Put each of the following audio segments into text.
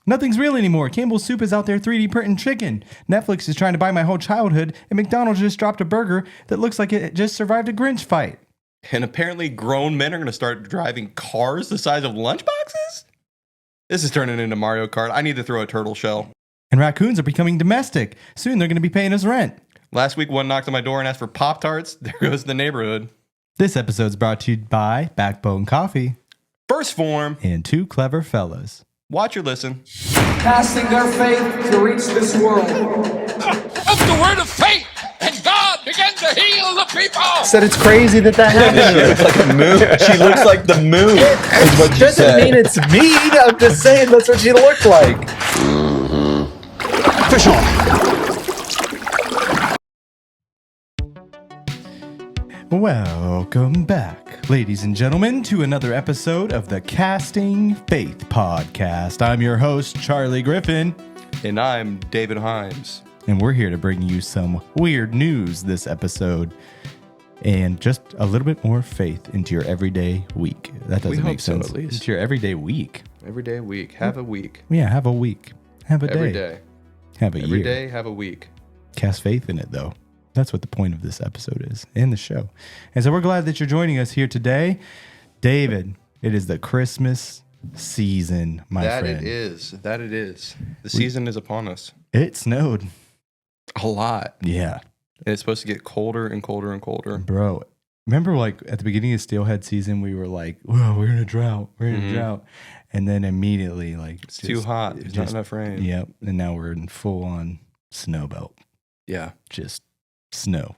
Nothing's real anymore. Campbell Soup is out there 3D printing chicken. Netflix is trying to buy my whole childhood, and McDonald's just dropped a burger that looks like it just survived a Grinch fight. And apparently grown men are going to start driving cars the size of lunchboxes? This is turning into Mario Kart. I need to throw a turtle shell. And raccoons are becoming domestic. Soon they're going to be paying us rent. Last week, one knocked on my door and asked for Pop-Tarts. There goes the neighborhood. This episode's brought to you by Backbone Coffee. First Phorm. And Two Clever Fellas. Watch or listen. Casting their faith to reach this world. Of the word of faith, and God began to heal the people. Said it's crazy that happened. She looks like a moon. She looks like the moon. Is what you Doesn't said. mean it's mean. I'm just saying that's what she looked like. Fish on. Welcome back, ladies and gentlemen, to another episode of the Casting Faith Podcast. I'm your host, Charlie Griffin. And I'm David Himes. And we're here to bring you some weird news this episode and just a little bit more faith into your everyday week. That doesn't make sense. At least. Into your everyday week. Every day, week. Have a week. Yeah, have a week. Have a day. Every day. Have a year. Every day, have a week. Cast faith in it, though. That's what the point of this episode is, and the show. And so we're glad that you're joining us here today. David, it is the Christmas season, my friend. That it is. The season is upon us. It snowed. A lot. Yeah. And it's supposed to get colder and colder and colder. Bro, remember like at the beginning of Steelhead season, we were like, whoa, we're in a drought. We're in a drought. And then immediately, like, it's too hot. There's not enough rain. Yep. And now we're in full on snow belt. Yeah. Just snow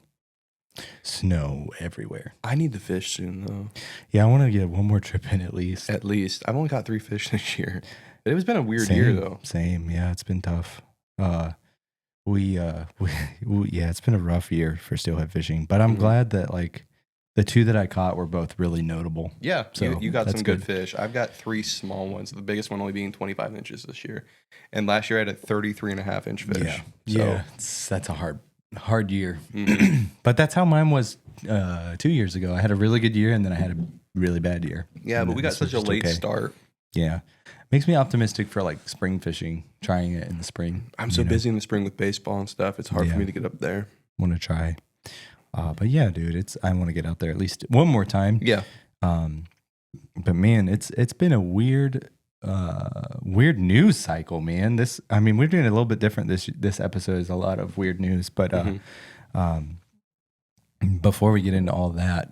everywhere. I need to fish soon, though. Yeah, I want to get one more trip in at least. At least. I've only got 3 fish this year. It has been a weird year, though. Same. Yeah, it's been tough. Yeah, it's been a rough year for steelhead fishing, but I'm glad that like the 2 that I caught were both really notable. Yeah, so you got that's some good fish. I've got 3 small ones, the biggest one only being 25 inches this year. And last year I had a 33.5-inch fish. Yeah, that's a hard year. But that's how mine was 2 years ago. I had a really good year and then I had a really bad year. Yeah, but we got such a late start. Yeah. Makes me optimistic for like spring fishing, trying it in the spring. I'm so busy in the spring with baseball and stuff. It's hard for me to get up there. Want to try. But yeah, dude, I want to get out there at least one more time. Yeah. But man, it's been a weird news cycle, man. We're doing it a little bit different. This episode is a lot of weird news, but before we get into all that,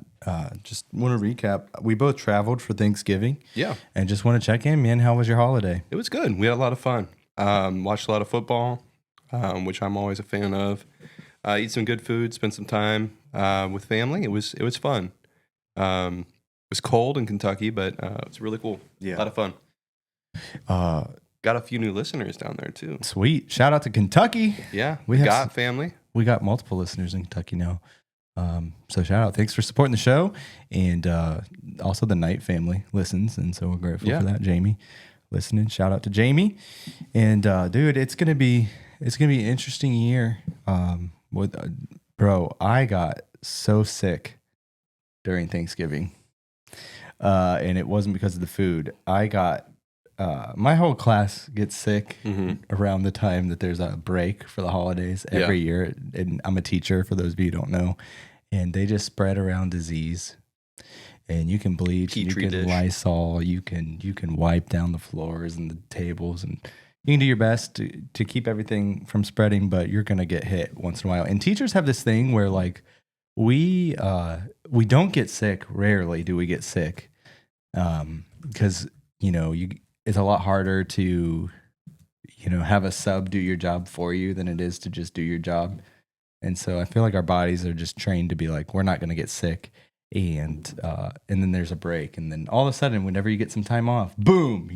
just want to recap. We both traveled for Thanksgiving. Yeah. And just want to check in, man. How was your holiday? It was good. We had a lot of fun. Watched a lot of football, which I'm always a fan of. Eat some good food, spend some time with family. It was fun. It was cold in Kentucky, but it was really cool. Yeah. A lot of fun. Got a few new listeners down there too. Sweet. Shout out to Kentucky. Yeah. We got family. We got multiple listeners in Kentucky now. So shout out. Thanks for supporting the show. And also the Knight family listens. And so we're grateful for that. Jamie listening. Shout out to Jamie. And dude, it's gonna be an interesting year. Bro, I got so sick during Thanksgiving. And it wasn't because of the food. I got my whole class gets sick around the time that there's a break for the holidays every year. And I'm a teacher, for those of you who don't know. And they just spread around disease. And you can bleach, you can Lysol, you can wipe down the floors and the tables, and you can do your best to keep everything from spreading, but you're going to get hit once in a while. And teachers have this thing where like we don't get sick. Rarely do we get sick. Because, it's a lot harder to, have a sub do your job for you than it is to just do your job. And so I feel like our bodies are just trained to be like, we're not going to get sick. And then there's a break. And then all of a sudden, whenever you get some time off, boom,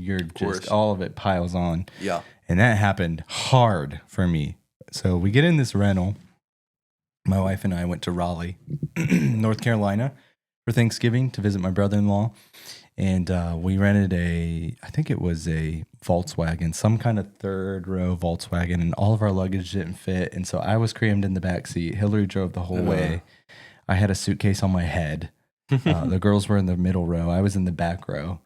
all of it piles on. Yeah. And that happened hard for me. So we get in this rental. My wife and I went to Raleigh, North Carolina for Thanksgiving to visit my brother-in-law. And we rented I think it was a Volkswagen, some kind of third row Volkswagen, and all of our luggage didn't fit. And so I was crammed in the back seat. Hillary drove the whole way. I had a suitcase on my head. The girls were in the middle row. I was in the back row.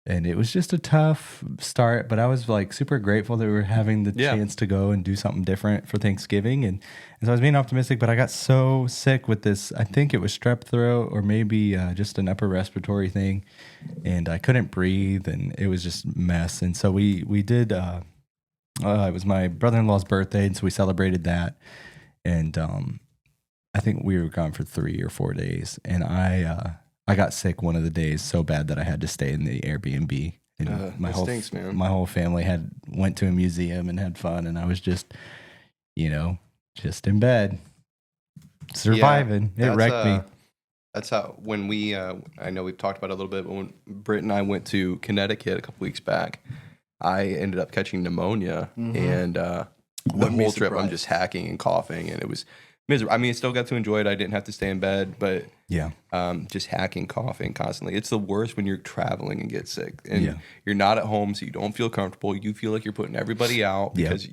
And it was just a tough start, but I was like super grateful that we were having the chance to go and do something different for Thanksgiving. And so I was being optimistic, but I got so sick with this. I think it was strep throat or maybe just an upper respiratory thing. And I couldn't breathe and it was just a mess. And so we did, it was my brother-in-law's birthday. And so we celebrated that. And I think we were gone for 3 or 4 days. And I got sick one of the days so bad that I had to stay in the Airbnb. And my whole family went to a museum and had fun, and I was just in bed, surviving. It wrecked me. That's how when we I know we've talked about it a little bit, but when Britt and I went to Connecticut a couple weeks back, I ended up catching pneumonia, and the whole trip I'm just hacking and coughing, and it was miserable. I mean, I still got to enjoy it. I didn't have to stay in bed, but just hacking, coughing constantly. It's the worst when you're traveling and get sick, and you're not at home, so you don't feel comfortable. You feel like you're putting everybody out because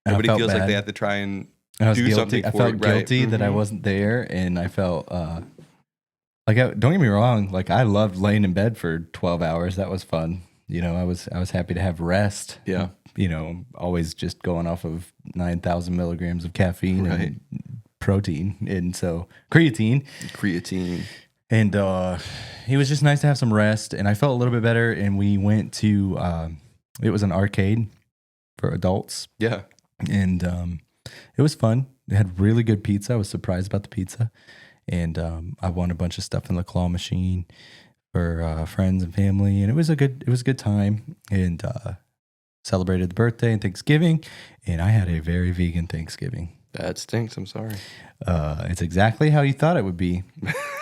everybody feels like they have to try and do something. I felt guilty that I wasn't there, and I felt don't get me wrong. Like I loved laying in bed for 12 hours. That was fun. I was happy to have rest. Yeah. Always just going off of 9,000 milligrams of caffeine and protein, and so creatine, and it was just nice to have some rest. And I felt a little bit better. And we went to it was an arcade for adults. Yeah, and it was fun. They had really good pizza. I was surprised about the pizza, and I won a bunch of stuff in the claw machine for friends and family, and it was a good time. And celebrated the birthday and Thanksgiving, and I had a very vegan Thanksgiving. That stinks. I'm sorry. It's exactly how you thought it would be.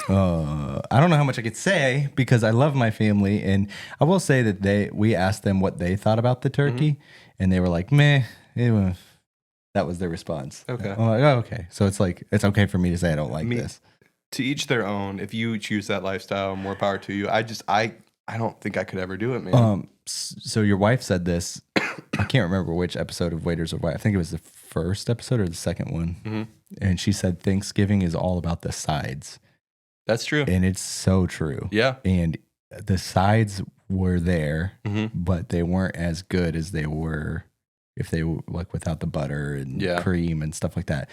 I don't know how much I could say because I love my family, and I will say that we asked them what they thought about the turkey, and they were like, "Meh." That was their response. Okay. I'm like, oh, okay. So it's like it's okay for me to say I don't like this. To each their own. If you choose that lifestyle, more power to you. I don't think I could ever do it, man. So your wife said this. I can't remember which episode of Waiters or Wife. I think it was the first episode or the second one. And she said Thanksgiving is all about the sides. That's true. And it's so true. Yeah. And the sides were there, but they weren't as good as they were if they were like without the butter and cream and stuff like that.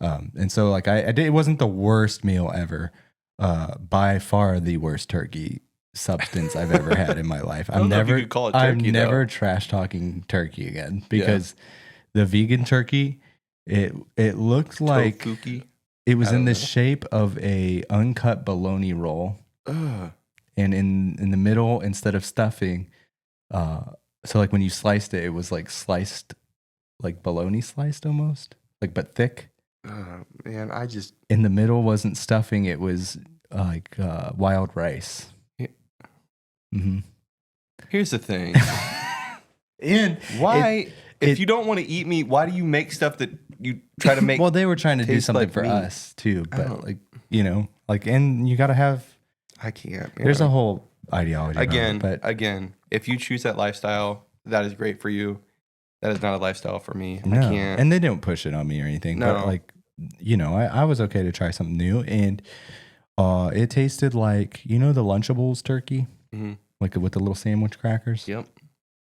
And so like I did, it wasn't the worst meal ever. By far the worst turkey substance I've ever had in my life. I'm never trash talking turkey again because the vegan turkey, it looked like Tofuki? It was in the shape of a uncut bologna roll. Ugh. And in the middle, instead of stuffing, so like when you sliced it, it was like sliced, like bologna sliced almost, like but thick. Man, in the middle wasn't stuffing; it was like wild rice. Here's the thing. And why, if you don't want to eat meat, why do you make stuff that you try to make? Well, they were trying to do something like for meat. us too, but and you got to have. I can't. There's a whole ideology. Again, if you choose that lifestyle, that is great for you. That is not a lifestyle for me. No. I can't. And they don't push it on me or anything. No. But like, I was okay to try something new, and it tasted like the Lunchables turkey. Like with the little sandwich crackers. Yep.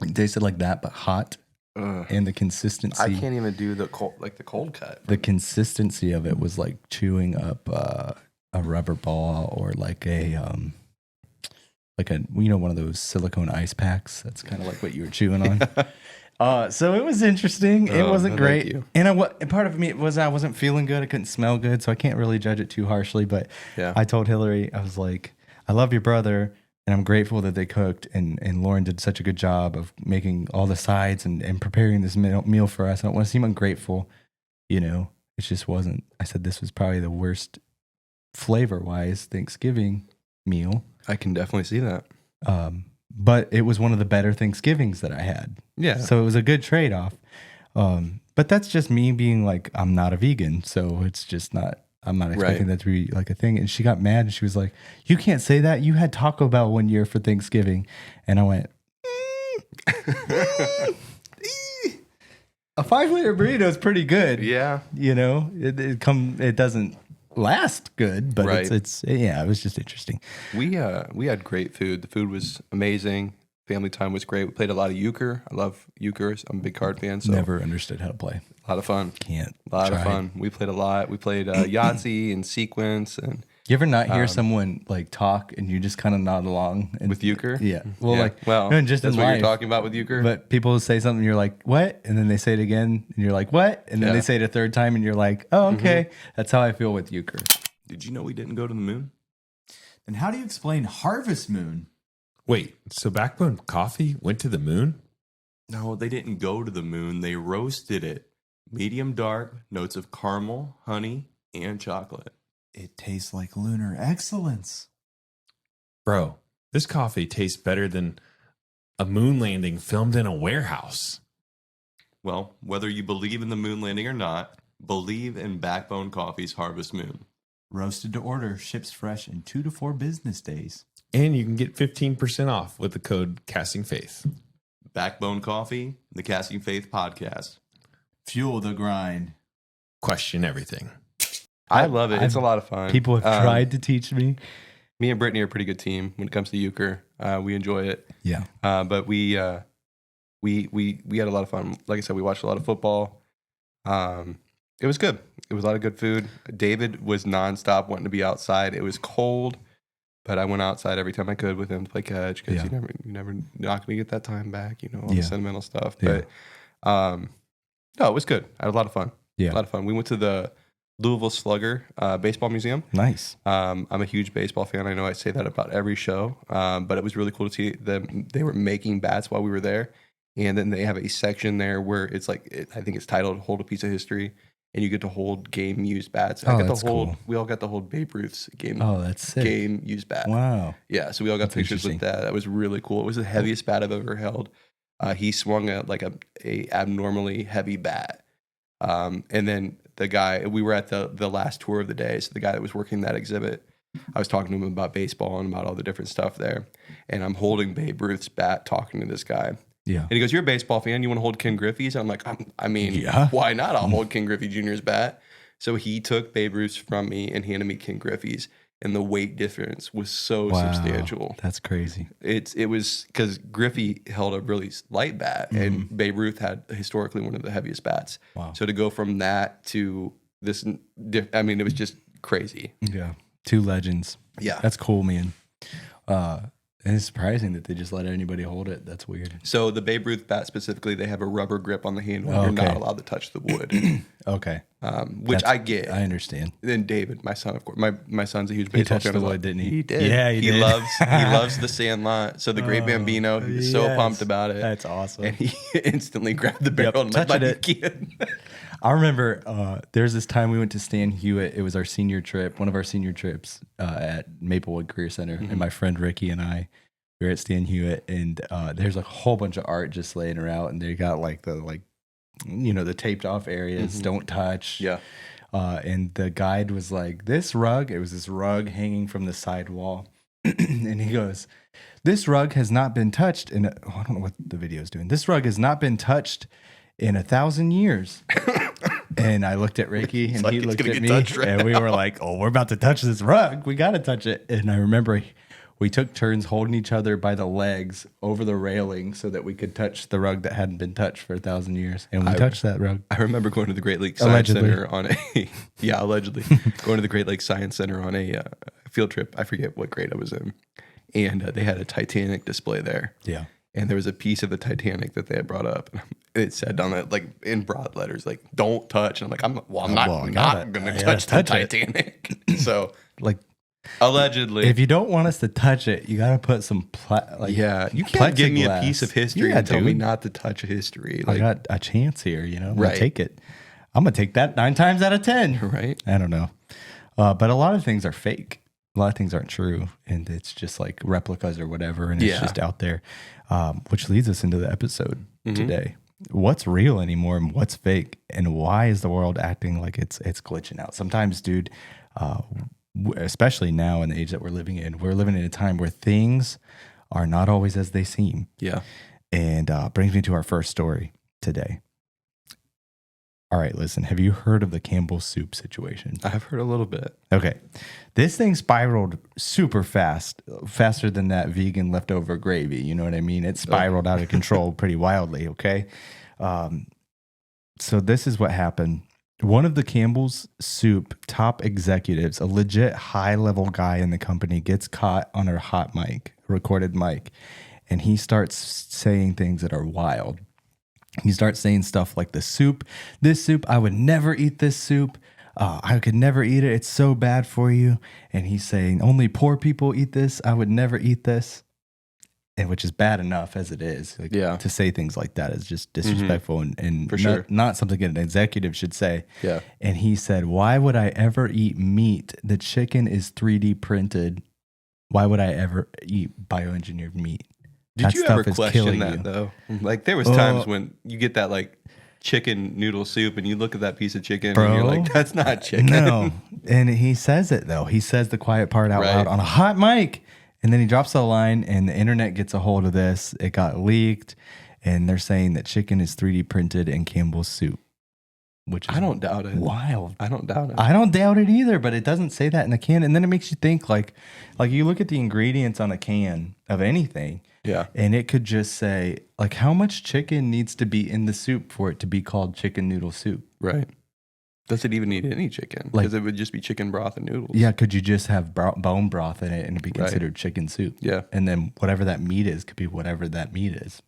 It tasted like that, but hot. And the consistency. I can't even do the cold cut. The consistency of it was like chewing up a rubber ball or like one of those silicone ice packs. That's kind of like what you were chewing on. So it was interesting. It wasn't great. And part of me was I wasn't feeling good. I couldn't smell good, so I can't really judge it too harshly. But I told Hillary, I was like, I love your brother. And I'm grateful that they cooked and Lauren did such a good job of making all the sides and preparing this meal for us. I don't want to seem ungrateful, it just wasn't. I said this was probably the worst flavor-wise Thanksgiving meal. I can definitely see that. But it was one of the better Thanksgivings that I had. Yeah. So it was a good trade-off. But that's just me being like, I'm not a vegan, so it's just not. I'm not expecting that to be like a thing. And she got mad and she was like, you can't say that. You had Taco Bell one year for Thanksgiving. And I went, a 5-layer burrito is pretty good. Yeah. It doesn't last good, but it was just interesting. We had great food. The food was amazing. Family time was great. We played a lot of euchre. I love euchre. I'm a big card fan. So Never understood how to play. a lot of fun. Can't. A lot of Tried. fun. We played a lot. We played Yahtzee and sequence and You ever not hear someone like talk and you just kind of nod along with euchre. Yeah. Well, Yeah. Well, no, just that's in what life. you're talking about with euchre. But people say something, you're like, what? And then they say it again, and you're like, what? And then Yeah. they say it a third time, and you're like, oh, okay. That's how I feel with euchre. Did you know we didn't go to the moon? And how do you explain Harvest Moon? Wait, so Backbone Coffee went to the moon? No, they didn't go to the moon. They roasted it. Medium dark, notes of caramel, honey, and chocolate. It tastes like lunar excellence. Bro, this coffee tastes better than a moon landing filmed in a warehouse. Well, whether you believe in the moon landing or not, believe in Backbone Coffee's Harvest Moon. Roasted to order, ships fresh in 2 to 4 business days. And you can get 15% off with the code Casting Faith. Backbone Coffee, the Casting Faith podcast. Fuel the grind. Question everything. I love it. It's a lot of fun. People have tried to teach me. Me and Brittany are a pretty good team when it comes to euchre. We enjoy it. Yeah. But we had a lot of fun. Like I said, we watched a lot of football. It was good. It was a lot of good food. David was nonstop wanting to be outside. It was cold, but I went outside every time I could with him to play catch because Yeah. you never not going to get that time back. You know, all Yeah. the sentimental stuff. Yeah. But no, it was good. I had a lot of fun. Yeah. A lot of fun. We went to the Louisville Slugger baseball museum. Nice. I'm a huge baseball fan. I know I say that about every show, but it was really cool to see them. They were making bats while we were there, and then they have a section there where it's like I think it's titled "Hold a Piece of History," and you get to hold game used bats. Oh, I got that's to hold. cool. We all got to hold Babe Ruth's game. Oh, that's sick. Game used bat. Wow. Yeah, so we all got That's pictures with interesting. that. That was really cool. It was the heaviest bat I've ever held. He swung a abnormally heavy bat, and then the guy, we were at the last tour of the day. So the guy that was working that exhibit, I was talking to him about baseball and about all the different stuff there. And I'm holding Babe Ruth's bat, talking to this guy. Yeah. And he goes, "You're a baseball fan. You want to hold Ken Griffey's?" And I'm like, I mean, Yeah. why not? I'll hold Ken Griffey Jr.'s bat. So he took Babe Ruth's from me and handed me Ken Griffey's. And the weight difference was so Wow. substantial. That's crazy. It was because Griffey held a really light bat, and Babe Ruth had historically one of the heaviest bats. Wow. So to go from that to this, I mean, it was just crazy. Yeah. Two legends. Yeah. That's cool, man. And it's surprising that they just let anybody hold it. That's weird. So the Babe Ruth bat specifically, they have a rubber grip on the handle. And You're Okay. not allowed to touch the wood, Okay. which I get. I understand. Then David, my son, of course, my son's a huge He baseball touched fan. the as well. wood, didn't he? He did. Yeah, he did. He loves the Sandlot. So the Great Bambino, he was so Yes. pumped about it. That's awesome. And he instantly grabbed the barrel and touching like, it. I remember there's this time we went to Stan Hewitt. It was our senior trip, one of our senior trips at Maplewood Career Center. And my friend Ricky and I, we were at Stan Hewitt, and there's a whole bunch of art just laying around, and they got the taped off areas, don't touch. Yeah. And the guide was like, this rug, it was this rug hanging from the side wall. And he goes, this rug has not been touched I don't know what the video is doing. This rug has not been touched in 1,000 years. And I looked at Ricky and like he it's looked gonna at get me touched right and we were like, oh, we're about to touch this rug. We got to touch it. And I remember we took turns holding each other by the legs over the railing so that we could touch the rug that hadn't been touched for 1,000 years. And we touched that rug. I remember going to the Great Lakes Science Allegedly. Center on allegedly going to the Great Lakes Science Center on a field trip. I forget what grade I was in, and they had a Titanic display there. Yeah. And there was a piece of the Titanic that they had brought up. It said on it, like in broad letters, like "Don't touch." And I'm like, I'm not going to touch the Titanic. So, Like, allegedly, if you don't want us to touch it, you got to put some you can't give me a plexiglass. piece of history Yeah, and tell me dude. not to touch history. I Like, got a chance here, I'm Right. gonna take it. I'm gonna take that 9 times out of 10. right? I don't know, but a lot of things are fake. A lot of things aren't true, and it's just like replicas or whatever, and it's Yeah. just out there. Which leads us into the episode today. What's real anymore, and what's fake, and why is the world acting like it's glitching out? Sometimes, dude, especially now in the age that we're living in a time where things are not always as they seem. Yeah. And brings me to our first story today. All right, listen. Have you heard of the Campbell Soup situation? I've heard a little bit. Okay. This thing spiraled super fast, faster than that vegan leftover gravy. You know what I mean? It spiraled out of control pretty wildly, okay? So this is what happened. One of the Campbell's Soup top executives, a legit high-level guy in the company, gets caught on a hot mic, recorded mic, and he starts saying things that are wild. He starts saying stuff like this soup, I would never eat this soup. I could never eat it. It's so bad for you. And he's saying only poor people eat this. I would never eat this. And which is bad enough as it is. Like, to say things like that is just disrespectful and For sure. not something an executive should say. Yeah. And he said, why would I ever eat meat? The chicken is 3D printed. Why would I ever eat bioengineered meat? Did you ever question that you. though? Like there was times when you get that like chicken noodle soup and you look at that piece of chicken and you're like, that's not chicken. No. And he says it though. He says the quiet part out loud on a hot mic. And then he drops the line and the internet gets a hold of this. It got leaked and they're saying that chicken is 3D printed in Campbell's Soup. Which is I don't doubt it. Wild. I don't doubt it. I don't doubt it either, but it doesn't say that in the can. And then it makes you think like you look at the ingredients on a can of anything. Yeah. And it could just say, like, how much chicken needs to be in the soup for it to be called chicken noodle soup? Right. Does it even need any chicken? Because it would just be chicken broth and noodles. Yeah. Could you just have bone broth in it and it'd be considered chicken soup? Yeah. And then whatever that meat is could be whatever that meat is.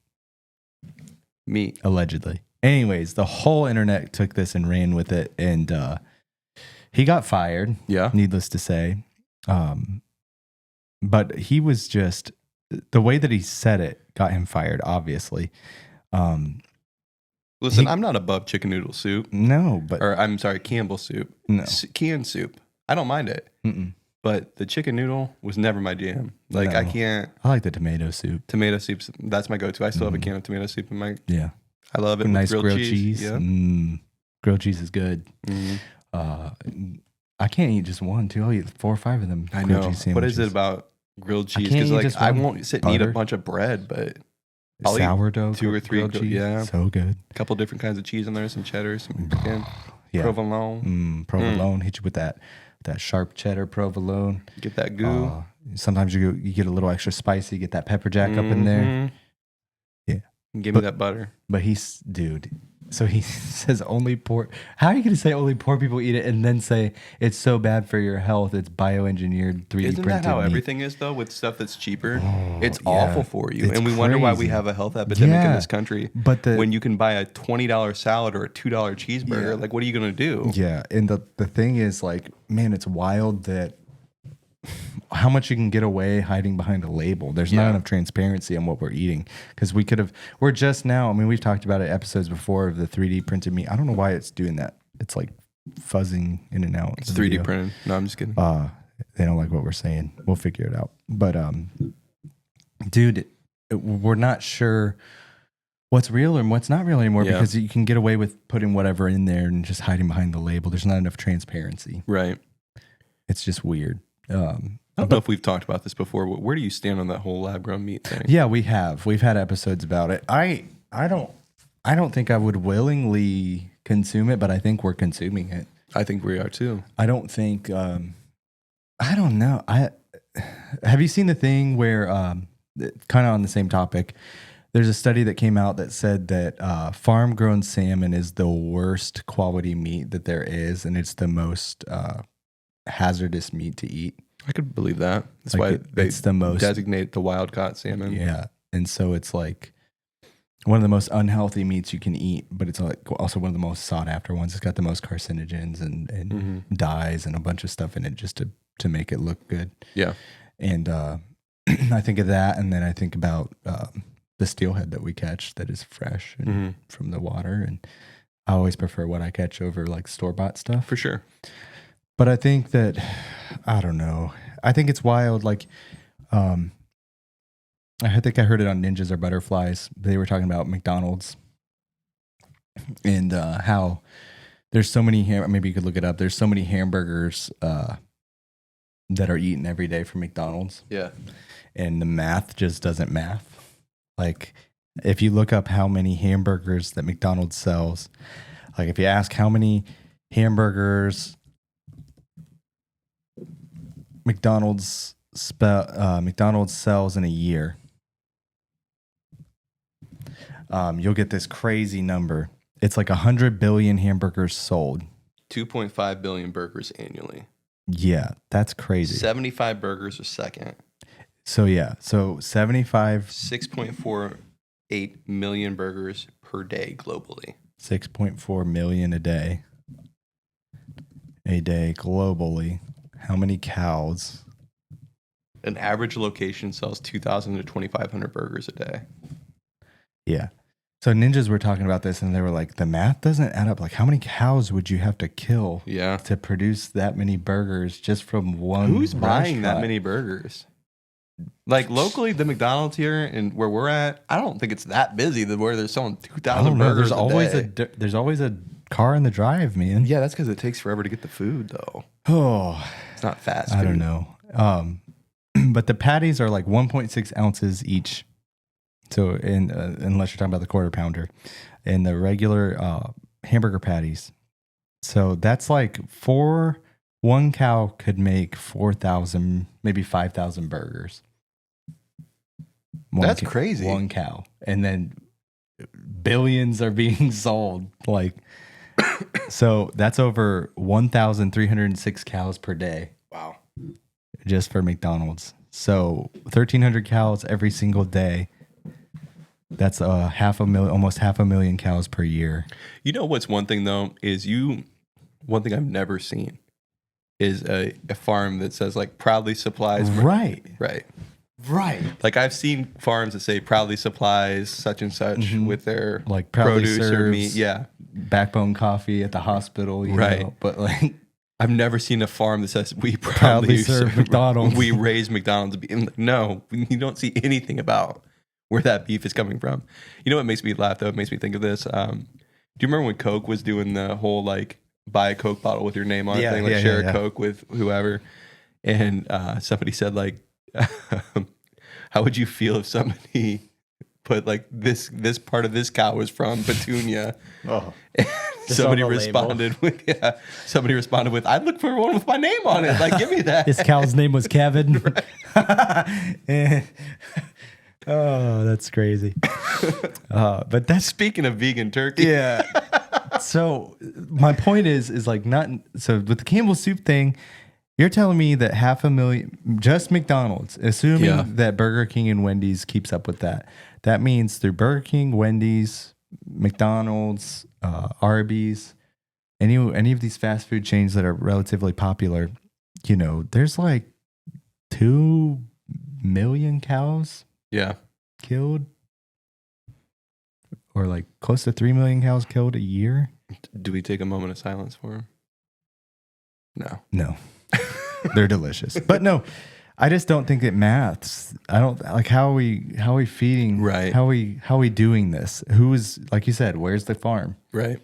Meat. Allegedly. Anyways, the whole internet took this and ran with it. And he got fired. Yeah. Needless to say. But he was just... The way that he said it got him fired, obviously. Listen, I'm not above chicken noodle soup. No, but... Or, I'm sorry, Campbell soup. No. Canned soup. I don't mind it. Mm-mm. But the chicken noodle was never my jam. Like, I can't... I like the tomato soup. Tomato soups, that's my go-to. I still have a can of tomato soup in my... Yeah. I love it with nice grilled cheese. Yeah. Grilled cheese is good. I can't eat just one, too. I'll eat 4 or 5 of them. I know. What is it about grilled cheese? Because like I won't sit and eat a bunch of bread, but I'll sourdough, eat 2 or 3 grilled cheese. Yeah, so good. A couple different kinds of cheese in there, some cheddar, some pecan, provolone. Provolone. Hit you with that sharp cheddar provolone. Get that goo. Sometimes you get a little extra spicy. Get that pepper jack up in there. Yeah. Give me that butter. But dude. So he says only poor. How are you going to say only poor people eat it and then say it's so bad for your health? It's bioengineered 3D printed. Isn't that how meat. Everything is though with stuff that's cheaper? Oh, it's awful for you, it's and we wonder why we crazy. have a health epidemic in this country. But when you can buy a $20 salad or a $2 cheeseburger, like what are you going to do? Yeah, and the thing is, like, man, it's wild that how much you can get away hiding behind a label. There's not enough transparency on what we're eating because we're just now. I mean, we've talked about it episodes before of the 3D printed meat. I don't know why it's doing that. It's like fuzzing in and out. It's 3D printed. No, I'm just kidding. They don't like what we're saying. We'll figure it out. But dude, we're not sure what's real and what's not real anymore because you can get away with putting whatever in there and just hiding behind the label. There's not enough transparency. Right. It's just weird. I don't know if we've talked about this before. But where do you stand on that whole lab grown meat thing? Yeah, we have. We've had episodes about it. I don't think I would willingly consume it, but I think we're consuming it. I think we are too. I don't think. I don't know. Have you seen the thing where kind of on the same topic? There's a study that came out that said that farm grown salmon is the worst quality meat that there is, and it's the most hazardous meat to eat. I could believe that. That's like why it's the most designate the wild caught salmon. Yeah, and so it's like one of the most unhealthy meats you can eat, but it's like also one of the most sought after ones. It's got the most carcinogens and dyes and a bunch of stuff in it just to make it look good. Yeah, and I think of that, and then I think about the steelhead that we catch that is fresh and from the water, and I always prefer what I catch over like store-bought stuff. For sure. But I think that, I don't know. I think it's wild. Like, I think I heard it on Ninjas Are Butterflies. They were talking about McDonald's and how there's so many, maybe you could look it up. There's so many hamburgers that are eaten every day from McDonald's. Yeah. And the math just doesn't math. Like, if you look up how many hamburgers that McDonald's sells, Like if you ask how many hamburgers McDonald's sells in a year, you'll get this crazy number. It's like 100 billion hamburgers sold. 2.5 billion burgers annually. Yeah, that's crazy. 75 burgers a second. So 75. 6.48 million burgers per day globally. 6.4 million a day. A day globally. How many cows? An average location sells 2,000 to 2,500 burgers a day. Yeah. So ninjas were talking about this and they were like, the math doesn't add up. Like, how many cows would you have to kill to produce that many burgers just from one Who's buying that restaurant? many burgers? Like locally, the McDonald's here and where we're at, I don't think it's that busy where they're selling 2,000 burgers There's always a car in the drive, man. Yeah, that's because it takes forever to get the food, though. Oh, it's not fast food. I don't know. But the patties are like 1.6 ounces each. So, unless you're talking about the quarter pounder, and the regular hamburger patties, so that's like one cow could make 4,000, maybe 5,000 burgers. That's crazy. One cow, and then billions are being sold. Like, so that's over 1,306 cows per day. Wow, just for McDonald's. So 1,300 cows every single day. That's almost 500,000 cows per year. You know what's one thing though is one thing I've never seen is a farm that says like proudly supplies. Right. Like I've seen farms that say proudly supplies such and such with their like proudly produce or meat. Yeah. Backbone coffee at the hospital. You know? But like I've never seen a farm that says we proudly serve McDonald's. We raise McDonald's beef. No, you don't see anything about where that beef is coming from. You know what makes me laugh though? It makes me think of this. Do you remember when Coke was doing the whole like buy a Coke bottle with your name on it thing, like share a Coke with whoever? And somebody said like, how would you feel if somebody put like this part of this cow was from Petunia? Oh. Somebody responded with, I'd look for one with my name on it. Like, give me that. This cow's name was Kevin. Oh, that's crazy. But that's speaking of vegan turkey. Yeah. So my point is like so with the Campbell Soup thing, you're telling me that 500,000 just McDonald's, assuming that Burger King and Wendy's keeps up with that. That means through Burger King, Wendy's, McDonald's, Arby's, any of these fast food chains that are relatively popular, there's like 2 million cows killed, or like close to 3 million cows killed a year. Do we take a moment of silence for him? No. They're delicious, but no, I just don't think it maths. I don't like how are we feeding, right? How are we doing this? Who's, like you said, where's the farm, right?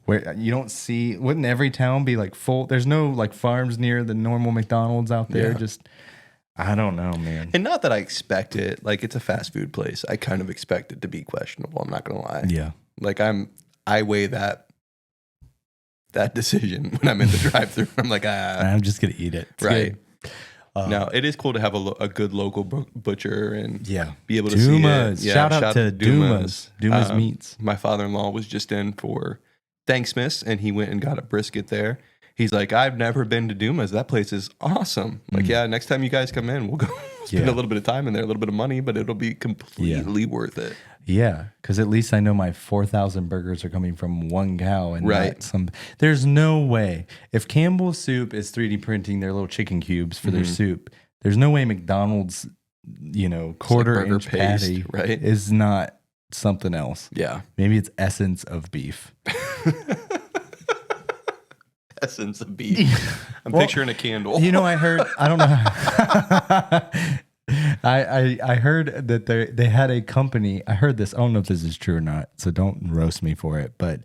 Where you don't see, wouldn't every town be like full? There's no like farms near the normal McDonald's out there. Just, I don't know, man. And not that I expect it. Like, it's a fast food place. I kind of expect it to be questionable. I'm not gonna lie. Yeah. Like I weigh that decision when I'm in the drive-thru. I'm like, I'm just gonna eat it. It's right. No, it is cool to have a good local butcher and be able to Dumas. see it. Yeah, shout out to Dumas. Dumas Meats. My father-in-law was just in for Thanksmas and he went and got a brisket there. He's like, I've never been to Dumas. That place is awesome. Like, next time you guys come in, we'll go spend a little bit of time in there, a little bit of money, but it'll be completely worth it. Yeah, because at least I know my 4,000 burgers are coming from one cow and not some. There's no way. If Campbell Soup is 3D printing their little chicken cubes for their soup, there's no way McDonald's, quarter-inch patty is not something else. Yeah. Maybe it's essence of beef. Essence of beef. I'm picturing a candle. I heard, I don't know. I heard that they had a company. I heard this. I don't know if this is true or not, so don't roast me for it. But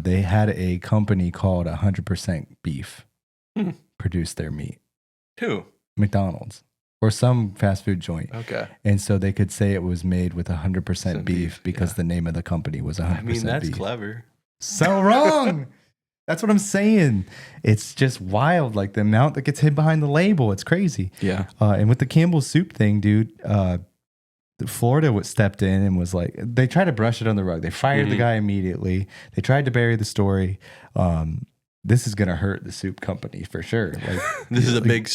they had a company called 100% Beef produce their meat. Who? McDonald's or some fast food joint. Okay. And so they could say it was made with 100% beef because the name of the company was 100% beef. I mean, that's clever. So wrong. That's what I'm saying. It's just wild. Like the amount that gets hid behind the label. It's crazy. Yeah. And with the Campbell Soup thing, dude, Florida stepped in and was like, they tried to brush it on the rug. They fired the guy immediately. They tried to bury the story. This is going to hurt the soup company for sure. Like, This is a big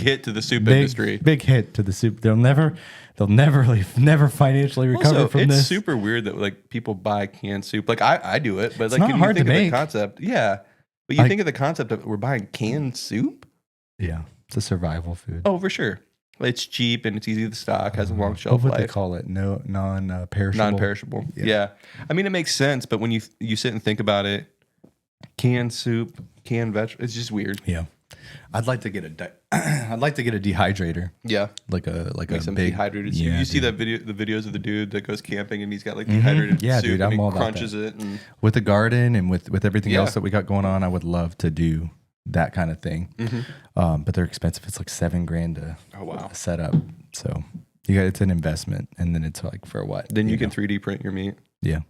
hit to the soup industry. Big hit to the soup. They'll never financially recover Also, from it's this. super weird that like people buy canned soup. Like I do it, but like not if hard you to think of make. the concept, yeah. But you Like- think of the concept of we're buying canned soup? Yeah, it's a survival food. Oh, for sure. It's cheap and it's easy to stock, has a long shelf What would they life. call it? No, non-perishable. Non-perishable. Yeah. I mean, it makes sense, but when you sit and think about it, canned soup, canned vegetables, it's just weird. Yeah, I'd like to get a dehydrator. Yeah. Like a Make some big dehydrated soup. Yeah, you see dude. the videos of the dude that goes camping and he's got like dehydrated Yeah, soup dude, and I'm he all about crunches that. it. And With the garden and with everything Yeah. else that we got going on. I would love to do that kind of thing. But they're expensive. It's like $7,000 to oh wow. set up. So it's an investment, and then it's like for what? Then you can know? 3D print your meat. Yeah.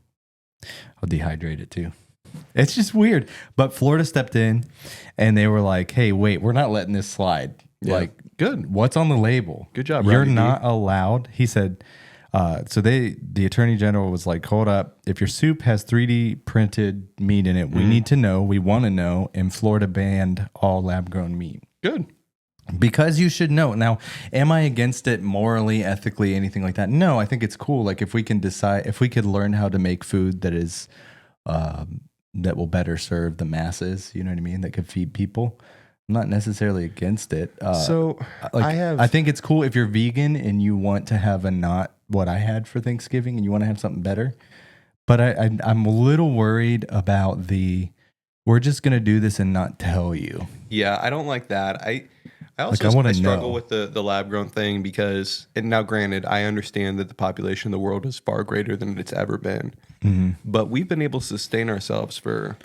I'll dehydrate it too. It's just weird. But Florida stepped in and they were like, hey, wait, we're not letting this slide. Yeah. Like, Good. what's on the label? Good job, You're Robbie B. not allowed. He said, the attorney general was like, hold up. If your soup has 3D printed meat in it, we need to know. We want to know. And Florida banned all lab grown meat. Good. Because you should know. Now, am I against it morally, ethically, anything like that? No, I think it's cool. Like if we can decide, if we could learn how to make food that is, that will better serve the masses, you know what I mean? That could feed people. I'm not necessarily against it. I think it's cool if you're vegan and you want to have not what I had for Thanksgiving and you want to have something better. But I'm a little worried about we're just going to do this and not tell you. Yeah, I don't like that. I also Like, I wanna I struggle know. with the lab grown thing because, and now granted, I understand that the population of the world is far greater than it's ever been. But we've been able to sustain ourselves for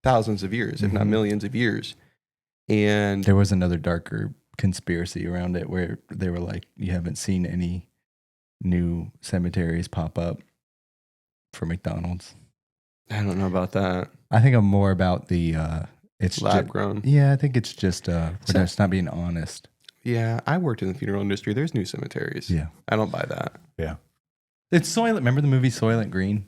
thousands of years, if not millions of years. And There was another darker conspiracy around it where they were like, you haven't seen any new cemeteries pop up for McDonald's. I don't know about that. I think I'm more about the it's Lab grown. Yeah, I think it's just we're So- just not being honest. Yeah, I worked in the funeral industry. There's new cemeteries. Yeah. I don't buy that. Yeah. It's Soylent. Remember the movie Soylent Green?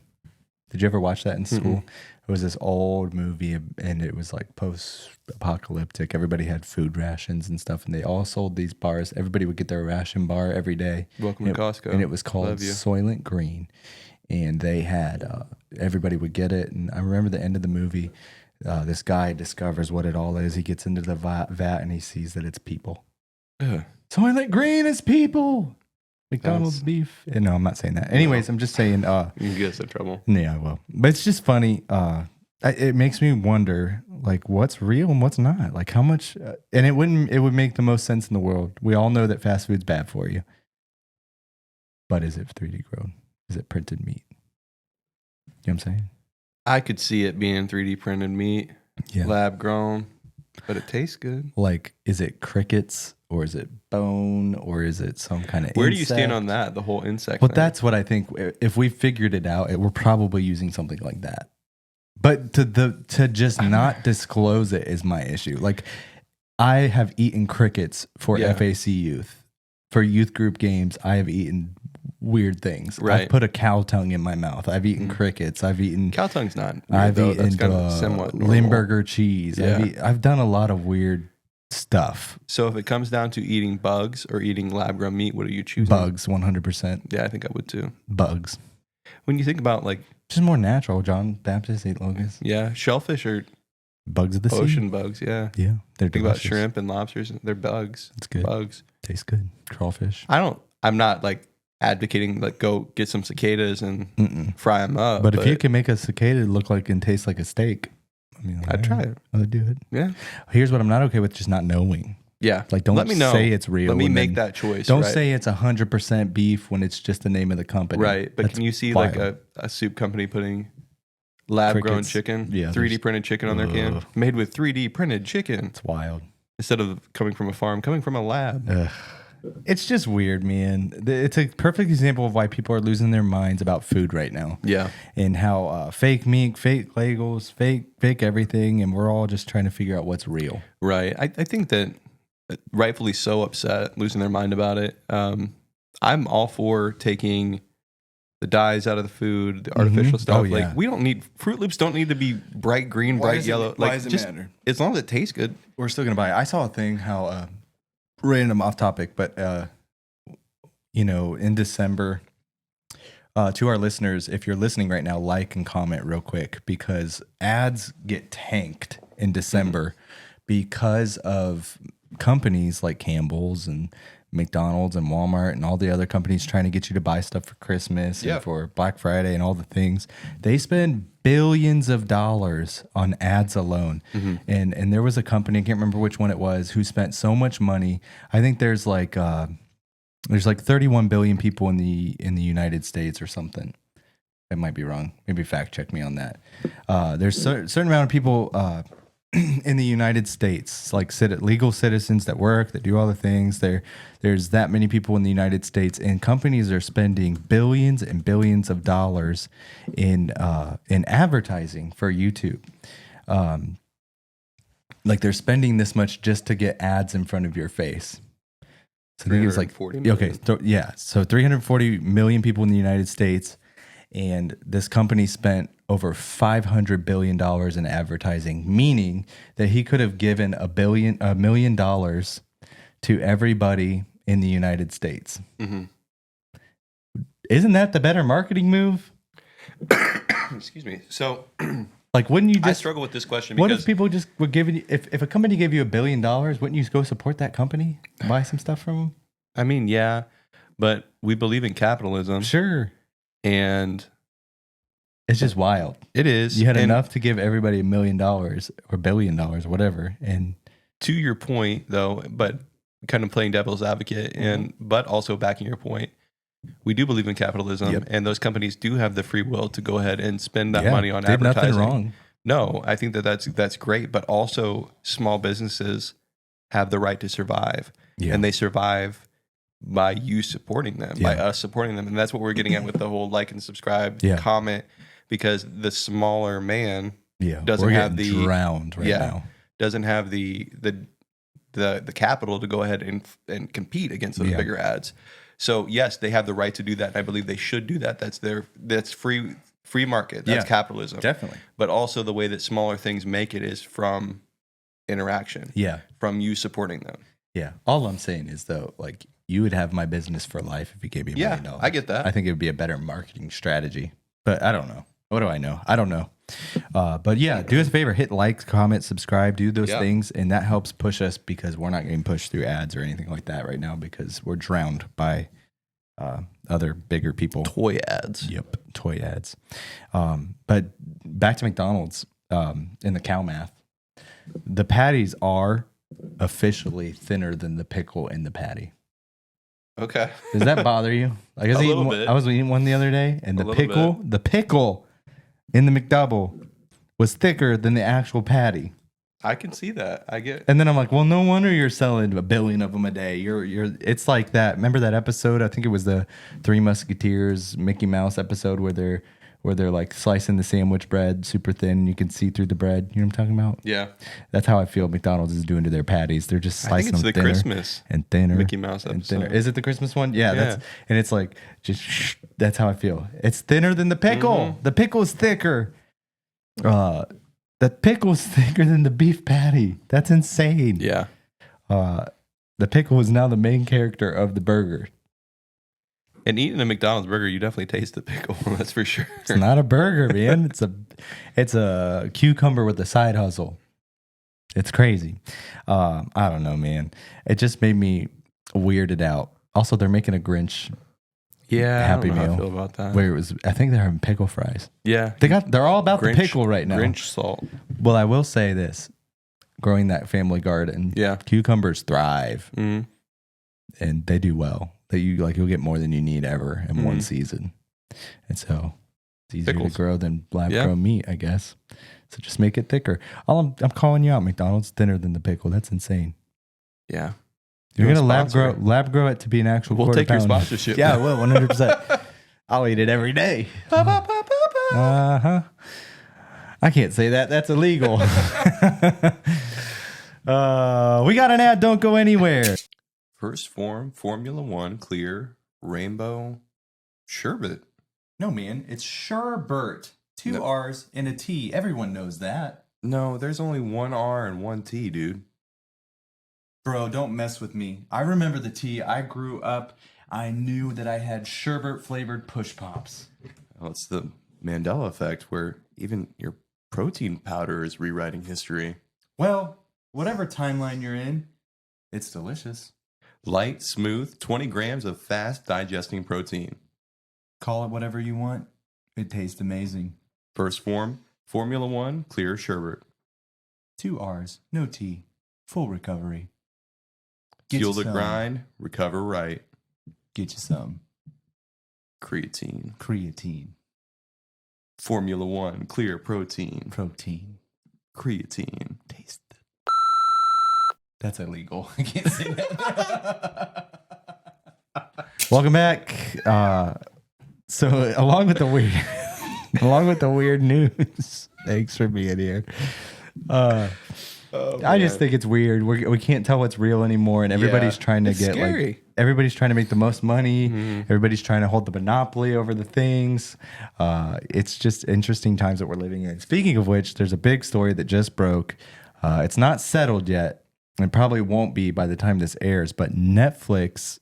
Did you ever watch that in school? It was this old movie and it was like post-apocalyptic. Everybody had food rations and stuff and they all sold these bars. Everybody would get their ration bar every day. Welcome to Costco. And it was called Love you. Soylent Green. And they had, everybody would get it. And I remember the end of the movie, this guy discovers what it all is. He gets into the vat and he sees that it's people. Ugh. Soylent Green is people. McDonald's That's- beef. No, I'm not saying that. Anyways, I'm just saying. You can get us in trouble. Yeah, I will. But it's just funny. It makes me wonder, like, what's real and what's not. Like, how much? And it would make the most sense in the world. We all know that fast food's bad for you. But is it 3D grown? Is it printed meat? You know what I'm saying? I could see it being 3D printed meat, Yeah. lab grown, but it tastes good. Like, is it crickets or is it bone or is it some kind of Where do you stand insect? on that? The whole insect But thing? that's what I think. If we figured it out, we're probably using something like that. But to just not disclose it is my issue. Like, I have eaten crickets for Yeah. FAC youth. For youth group games, I have eaten weird things. Right. I've put a cow tongue in my mouth. I've eaten crickets. I've eaten. Cow tongue's not weird, I've though. eaten That's kind of somewhat normal. Limburger cheese. Yeah. I've done a lot of weird stuff. So if it comes down to eating bugs or eating lab grown meat, what are you choosing? Bugs, 100%. Yeah, I think I would too. Bugs. When you think about like, Just more natural. John Baptist ate locusts. yeah, shellfish are Bugs of the sea. ocean bugs. Yeah. Yeah, they're Think about delicious. shrimp and lobsters. They're bugs. It's good. Bugs. Tastes good. Crawfish. I'm not like advocating like go get some cicadas and Mm-mm. fry them up. But if you can make a cicada look like and taste like a steak, I mean, I'd try it. I'd do it. Yeah. Here's what I'm not okay with: just not knowing. Yeah. Like, don't let me know. say it's real. Let me and make then that choice. Don't right? say it's 100% beef when it's just the name of the company. Right. But That's can you see wild. like a soup company putting lab grown Crickets. chicken, Yeah, 3D there's- printed chicken on their can? Ugh. Made with 3D printed chicken It's wild. instead of coming from a farm, coming from a lab. Ugh. it's just weird, man. It's a perfect example of why people are losing their minds about food right now. Yeah. And how fake meat, fake labels, fake everything, and we're all just trying to figure out what's real. Right. I think that rightfully so upset, losing their mind about it. I'm all for taking the dyes out of the food, the artificial stuff. Oh, yeah. Like we don't need Fruit Loops. Don't need to be bright green, bright yellow. Why Like does it just matter? as long as it tastes good. We're still gonna buy it. I saw a thing how random off topic, but in December, to our listeners, if you're listening right now, like and comment real quick because ads get tanked in December because of companies like Campbell's and McDonald's and Walmart and all the other companies trying to get you to buy stuff for Christmas and for Black Friday and all the things. They spend billions of dollars on ads alone. And there was a company, I can't remember which one it was, who spent so much money. I think there's like 31 billion people in the United States or something. I might be wrong. Maybe fact check me on that. There's a certain amount of people in the United States, like legal citizens that work, that do all the things. There's that many people in the United States, and companies are spending billions and billions of dollars in advertising for YouTube. Like they're spending this much just to get ads in front of your face. So I think it's like 40 million. So 340 million people in the United States, and this company spent over $500 billion in advertising, meaning that he could have given $1 million to everybody in the United States. Isn't that the better marketing move? Excuse me. So, like, wouldn't you just? I struggle with this question What because if people just were giving you? If a company gave you $1 billion, wouldn't you go support that company, buy some stuff from them? I mean, yeah, but we believe in capitalism. Sure. And it's just wild. It is. You had enough to give everybody $1 million or $1 billion or whatever. And to your point, though, but kind of playing devil's advocate, but also backing your point, we do believe in capitalism, and those companies do have the free will to go ahead and spend that money on advertising. Nothing wrong. No, I think that's great, but also small businesses have the right to survive, and they survive by you supporting them, by us supporting them, and that's what we're getting at with the whole like and subscribe, comment, because the smaller man doesn't have the drowned now. Doesn't have the capital to go ahead and compete against those bigger ads. So yes, they have the right to do that, and I believe they should do that. That's free market. That's capitalism, definitely. But also the way that smaller things make it is from interaction. From you supporting them. Yeah. All I'm saying is though, like you would have my business for life if you gave me $1 million. I get that. I think it would be a better marketing strategy, but I don't know. What do I know? I don't know. But yeah, do us a favor, hit like, comment, subscribe, do those things, and that helps push us because we're not getting pushed through ads or anything like that right now because we're drowned by other bigger people. Toy ads. Yep, toy ads. But back to McDonald's in the cow math. The patties are officially thinner than the pickle in the patty. Okay. Does that bother you? Like I was eating one the other day, and the pickle in the McDouble was thicker than the actual patty. I can see that. And then I'm like, well, no wonder you're selling 1 billion of them a day. It's like that. Remember that episode? I think it was the Three Musketeers Mickey Mouse episode where they're like slicing the sandwich bread super thin and you can see through the bread. You know what I'm talking about? Yeah. That's how I feel McDonald's is doing to their patties. They're just slicing them thinner Christmas and thinner. Mickey Mouse episode. Thinner. Is it the Christmas one? Yeah. And it's like just that's how I feel. It's thinner than the pickle. The pickle's thicker. The pickle's thicker than the beef patty. That's insane. Yeah. The pickle is now the main character of the burger. And eating a McDonald's burger, you definitely taste the pickle. That's for sure. It's not a burger, man. It's a cucumber with a side hustle. It's crazy. I don't know, man. It just made me weirded out. Also, they're making a Grinch Happy I don't know Meal. how I feel about that. Where I think they're having pickle fries. Yeah. They're all about the pickle right now. Grinch salt. Well, I will say this. Growing that family garden, cucumbers thrive. Mm-hmm. And they do well. You'll get more than you need ever in one season. And so it's easier to grow than lab-grown meat, I guess. So just make it thicker. I'm calling you out, McDonald's thinner than the pickle. That's insane. Yeah. You're gonna sponsor? lab grow it to be an actual. We'll quarter take your pounder. sponsorship. Yeah, I will 100%. I'll eat it every day. I can't say that. That's illegal. We got an ad. Don't go anywhere. First Phorm, Formula One, clear, rainbow, sherbet. No, man, it's sherbert. Two R's and a T. Everyone knows that. No, there's only one R and one T, dude. Bro, don't mess with me. I remember the T. I grew up. I knew that I had sherbet flavored push pops. Well, it's the Mandela Effect where even your protein powder is rewriting history. Well, whatever timeline you're in, it's delicious. Light, smooth, 20 grams of fast digesting protein. Call it whatever you want. It tastes amazing. First Phorm, Formula One, clear sherbet. Two R's, no T. Full recovery. Get Fuel you the some. grind, recover right. Get you some. Creatine. Creatine. Formula One, clear protein. Protein. Creatine. Taste it. That's illegal. I can't say that. Welcome back. So along with the weird news, thanks for being here. I just think it's weird. We can't tell what's real anymore, and everybody's trying to get scary. everybody's trying to make the most money. Everybody's trying to hold the monopoly over the things. It's just interesting times that we're living in. Speaking of which, there's a big story that just broke. It's not settled yet, and probably won't be by the time this airs. But Netflix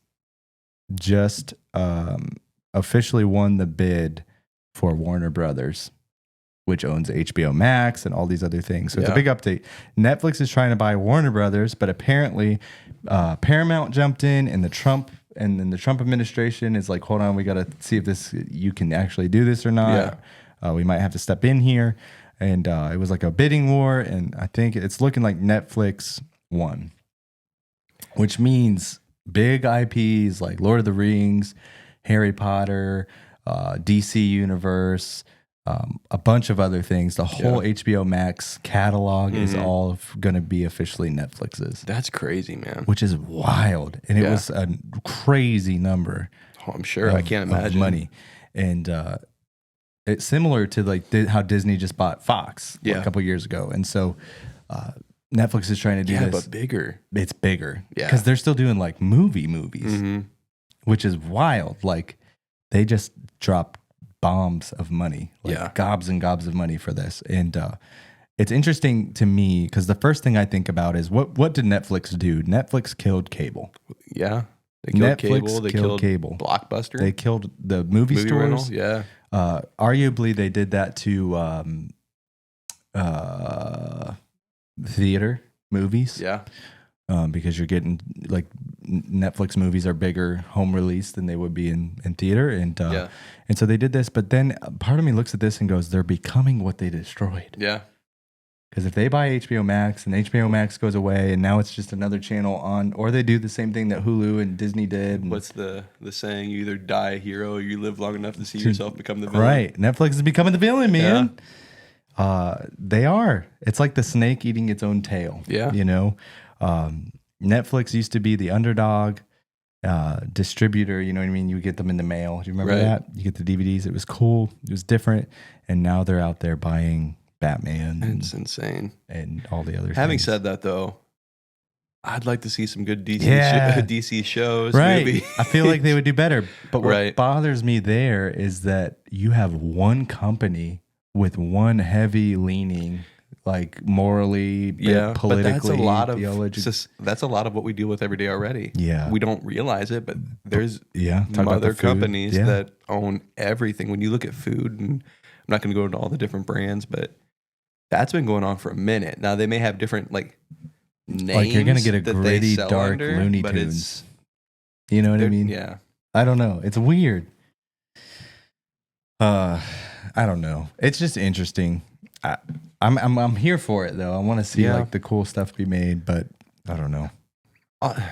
just officially won the bid for Warner Brothers, which owns HBO Max and all these other things. So it's a big update. Netflix is trying to buy Warner Brothers, but apparently Paramount jumped in, and the Trump administration is like, hold on, we got to see if you can actually do this or not. We might have to step in here. And it was like a bidding war, and I think it's looking like Netflix won, which means big IPs like Lord of the Rings, Harry Potter, DC Universe, a bunch of other things. The whole HBO Max catalog is all going to be officially Netflix's. That's crazy, man. Which is wild. And it was a crazy number. Oh, I'm sure. I can't imagine. Money. And it's similar to like how Disney just bought Fox a couple years ago. And so Netflix is trying to do this. But bigger. It's bigger. Yeah. Because they're still doing like movies, which is wild. Like they just dropped bombs of money, gobs and gobs of money for this. And it's interesting to me because the first thing I think about is what did Netflix do? Netflix killed cable. Yeah. They killed Netflix cable. They killed cable. Blockbuster. They killed the movie stores. Rental. Yeah. Arguably, they did that to theater movies. Yeah. Because you're getting like Netflix movies are bigger home release than they would be in theater. And so they did this. But then part of me looks at this and goes, they're becoming what they destroyed. Yeah. Because if they buy HBO Max and HBO Max goes away and now it's just another channel on, or they do the same thing that Hulu and Disney did. And what's the saying? You either die a hero or you live long enough to see yourself become the villain. Right. Netflix is becoming the villain, man. They are. It's like the snake eating its own tail. Yeah. You know? Netflix used to be the underdog distributor. You know what I mean? You get them in the mail. Do you remember that? You get the DVDs. It was cool. It was different. And now they're out there buying Batman. It's insane. And all the other Having things. said that, though, I'd like to see some good DC shows. Right. Maybe. I feel like they would do better. But what bothers me there is that you have one company with one heavy leaning, like morally, politically, but that's a lot of what we deal with every day already. Yeah, we don't realize it, but there's talk other about companies that own everything. When you look at food, and I'm not going to go into all the different brands, but that's been going on for a minute. Now they may have different like names. Like you're going to get a gritty, dark Looney Tunes. You know what I mean? Yeah. I don't know. It's weird. I don't know. It's just interesting. I'm here for it though. I want to see like the cool stuff be made, but I don't know. I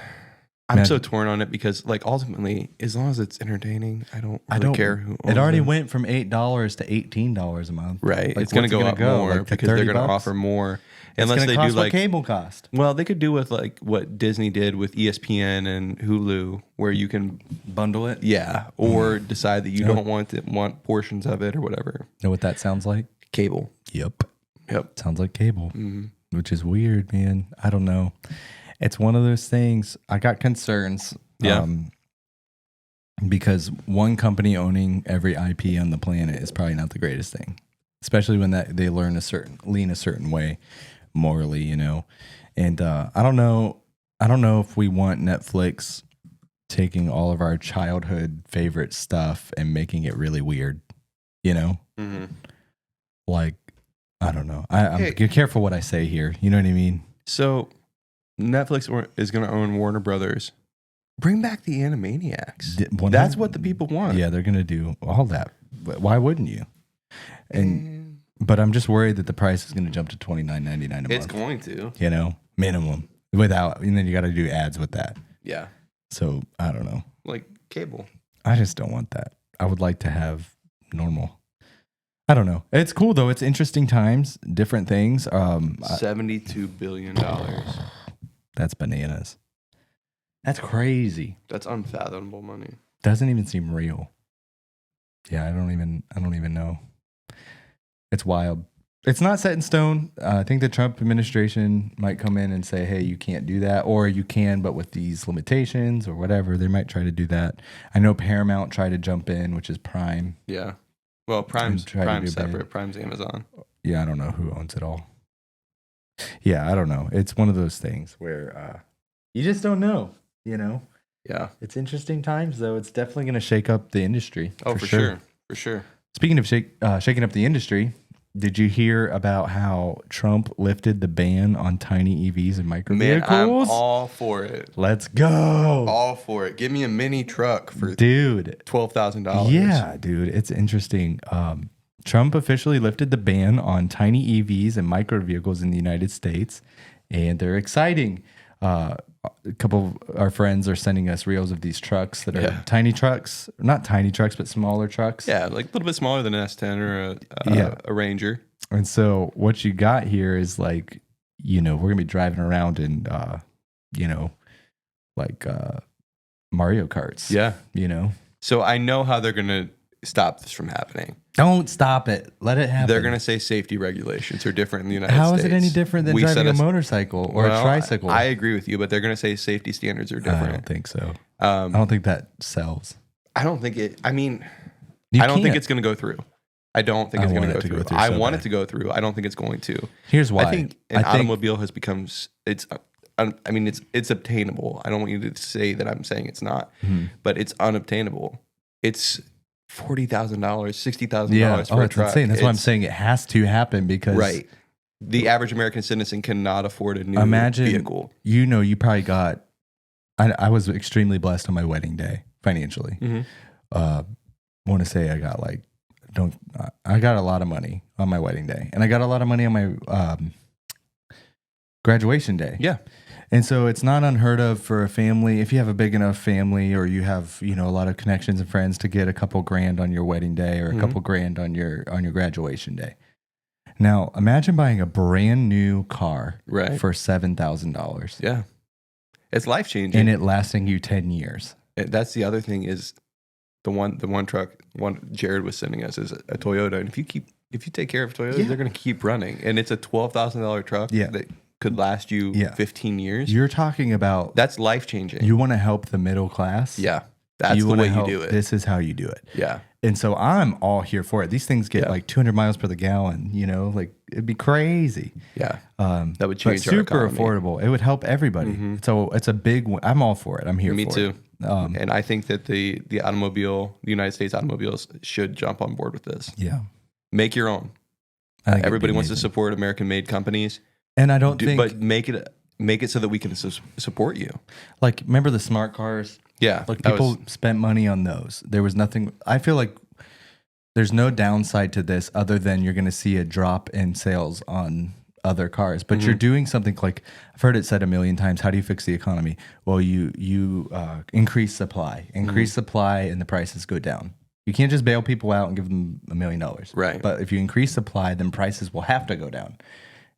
I'm so torn on it because, like, ultimately, as long as it's entertaining, I don't care who owns it already them. went from $8 to $18 a month. Right. Like, It's going to what's it go up more Like to because they're 30 going to bucks? offer more. It's Unless gonna they cost do what like cable cost. Well, they could do with like what Disney did with ESPN and Hulu, where you can Bundle it. yeah, or decide that you don't want portions of it or whatever. Know what that sounds like? Cable. Yep. Yep. Sounds like cable, which is weird, man. I don't know. It's one of those things. I got concerns. Yeah. Because one company owning every IP on the planet is probably not the greatest thing, especially when they learn lean a certain way morally, you know. And I don't know if we want Netflix taking all of our childhood favorite stuff and making it really weird, you know. Like, I don't know. I'm careful what I say here. You know what I mean? So Netflix is going to own Warner Brothers. Bring back the Animaniacs. That's what the people want. Yeah, they're going to do all that. But why wouldn't you? But I'm just worried that the price is going to jump to $29.99 a month. It's going to. You know, minimum. And then you got to do ads with that. Yeah. So I don't know. Like cable. I just don't want that. I would like to have normal. I don't know. It's cool though. It's interesting times, different things. $72 billion. That's bananas. That's crazy. That's unfathomable money. Doesn't even seem real. Yeah, I don't even know. It's wild. It's not set in stone. I think the Trump administration might come in and say, hey, you can't do that, or you can, but with these limitations or whatever. They might try to do that. I know Paramount tried to jump in, which is Prime. Yeah. Well, Prime's separate. Prime's Amazon. Yeah, I don't know who owns it all. Yeah, I don't know. It's one of those things where you just don't know, you know? Yeah. It's interesting times, though. It's definitely going to shake up the industry. Oh, for sure. For sure. Speaking of shaking up the industry, did you hear about how Trump lifted the ban on tiny EVs and micro vehicles? Man, I'm all for it. Let's go. All for it. Give me a mini truck for $12,000. Yeah, dude. It's interesting. Trump officially lifted the ban on tiny EVs and micro vehicles in the United States, and they're exciting. A couple of our friends are sending us reels of these trucks that are tiny trucks, not tiny trucks, but smaller trucks. Yeah, like a little bit smaller than an S10 or a Ranger. And so what you got here is like, you know, we're going to be driving around in, you know, like Mario Karts. Yeah. You know? So I know how they're going to stop this from happening. Don't stop it. Let it happen. They're going to say safety regulations are different in the United States. How is it any different than driving a motorcycle or a tricycle? I agree with you, but they're going to say safety standards are different. I don't think so. I don't think that sells. I don't think it, I mean, I don't think it's going to go through. I don't think it's going to go through. I want it to go through. I don't think it's going to. Here's why. I think an automobile has become, it's obtainable. I don't want you to say that I'm saying it's not, but it's unobtainable. It's $40,000, $60,000 for a truck. Insane. That's why I'm saying it has to happen because the average American citizen cannot afford a new vehicle. You know, you probably got. I was extremely blessed on my wedding day financially. I want to say I got I got a lot of money on my wedding day, and I got a lot of money on my graduation day. Yeah. And so it's not unheard of for a family, if you have a big enough family or you have, you know, a lot of connections and friends, to get a couple grand on your wedding day or a couple grand on your graduation day. Now, imagine buying a brand new car for $7,000. Yeah. It's life-changing. And it lasting you 10 years. That's the other thing is the one truck Jared was sending us is a Toyota. And if you take care of Toyotas, they're going to keep running. And it's a $12,000 truck that could last you 15 years. You're talking about... That's life-changing. You want to help the middle class? Yeah. That's the way you do it. This is how you do it. Yeah. And so I'm all here for it. These things get like 200 miles per the gallon, you know, like it'd be crazy. Yeah. That would change our super economy. Affordable. It would help everybody. So it's a big one. I'm all for it. I'm here for it. Me too. And I think that the United States automobiles should jump on board with this. Yeah. Make your own. Everybody wants to support American-made companies. And I don't think... But make it so that we can support you. Like, remember the smart cars? Yeah. Like, people spent money on those. There was nothing... I feel like there's no downside to this other than you're going to see a drop in sales on other cars. But you're doing something like, I've heard it said a million times, how do you fix the economy? Well, you increase supply, and the prices go down. You can't just bail people out and give them $1 million. Right. But if you increase supply, then prices will have to go down.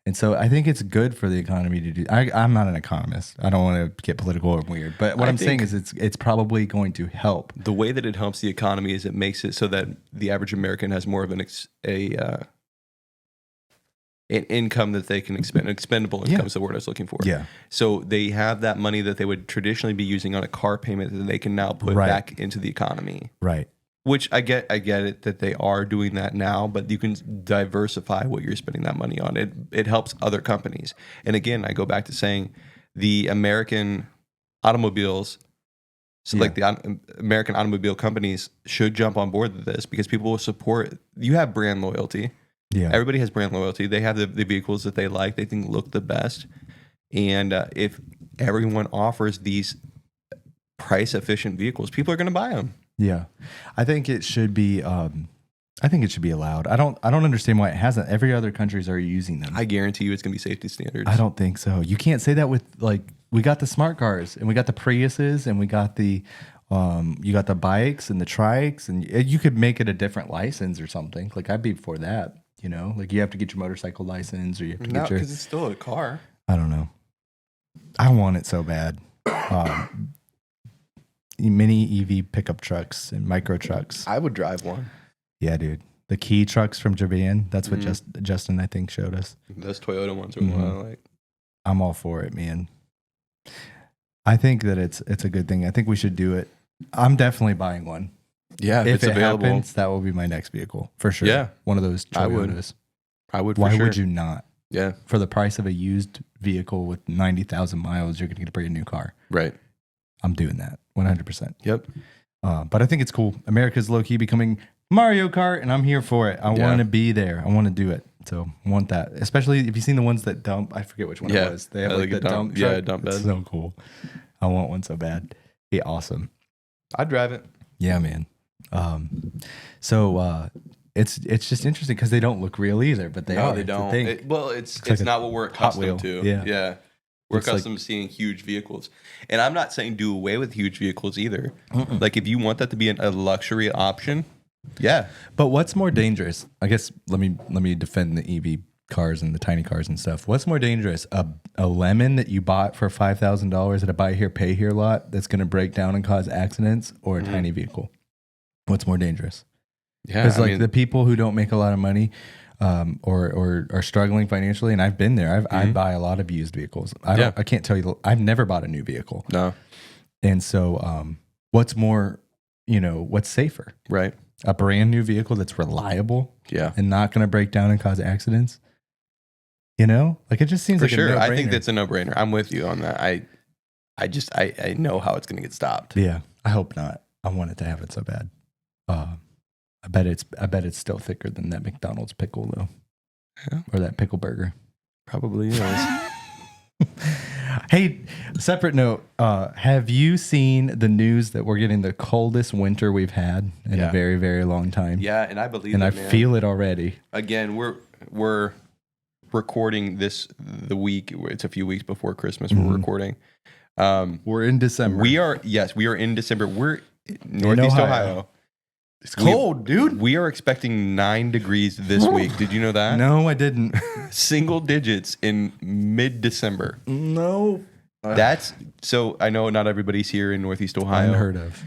And so I think it's good for the economy to do. I'm not an economist. I don't want to get political or weird. But what I'm saying is it's probably going to help. The way that it helps the economy is it makes it so that the average American has more of an income that they can expend. Expendable income is the word I was looking for. Yeah. So they have that money that they would traditionally be using on a car payment that they can now put back into the economy. Right. Which I get it that they are doing that now, but you can diversify what you're spending that money on. It helps other companies. And again, I go back to saying the American automobiles, like the American automobile companies should jump on board with this because people will support. You have brand loyalty. Yeah. Everybody has brand loyalty. They have the vehicles that they like, they think look the best. And if everyone offers these price efficient vehicles, people are going to buy them. Yeah, I think it should be. I think it should be allowed. I don't understand why it hasn't. Every other countries are using them. I guarantee you, it's gonna be safety standards. I don't think so. You can't say that with we got the smart cars and we got the Priuses and we got the you got the bikes and the trikes and you could make it a different license or something. Like I'd be for that. You know, like you have to get your motorcycle license or you have to get your. Because it's still a car. I don't know. I want it so bad. Mini EV pickup trucks and micro trucks. I would drive one. Yeah, dude. The key trucks from Japan. That's what Justin, I think, showed us. Those Toyota ones are what I like. I'm all for it, man. I think that it's a good thing. I think we should do it. I'm definitely buying one. Yeah, if it's it available. happens, that will be my next vehicle for sure. Yeah, one of those Toyotas. I would. Why would you not? Yeah, for the price of a used vehicle with 90,000 miles, you're going to get a brand new car. Right. I'm doing that 100%. Yep. But I think it's cool. America's low key becoming Mario Kart, and I'm here for it. I want to be there. I want to do it. So I want that. Especially if you've seen the ones that dump. I forget which one it was. They have like the dump truck. Yeah, dump bed. It's so cool. I want one so bad. Be awesome. I'd drive it. Yeah, man. It's just interesting because they don't look real either, but they are. They don't. It's like not what we're accustomed to. Yeah. We're accustomed to seeing huge vehicles. And I'm not saying do away with huge vehicles either. Like if you want that to be a luxury option, yeah. But what's more dangerous? I guess let me defend the EV cars and the tiny cars and stuff. What's more dangerous? A lemon that you bought for $5,000 at a buy here, pay here lot that's going to break down and cause accidents, or a tiny vehicle? What's more dangerous? Yeah. Because the people who don't make a lot of money or are struggling financially, and I've been there. I buy a lot of used vehicles. I can't tell you. I've never bought a new vehicle. No. And so, what's more, what's safer? Right. A brand new vehicle that's reliable, and not going to break down and cause accidents. Like it just seems for like sure. a no-brainer. I think that's a no-brainer. I'm with you on that. I know how it's going to get stopped. Yeah. I hope not. I want it to happen so bad. I bet it's still thicker than that McDonald's pickle though. Yeah. Or that pickle burger. Probably is. Hey, separate note. Have you seen the news that we're getting the coldest winter we've had in a very, very long time? Yeah, and I believe and it, I man. feel it already. Again, we're recording the week. It's a few weeks before Christmas. We're recording. We're in December. We are in December. We're Northeast Ohio. It's cold, dude. We are expecting 9 degrees this week. Did you know that? No, I didn't. Single digits in mid-December. No. That's so. I know not everybody's here in Northeast Ohio. Unheard of.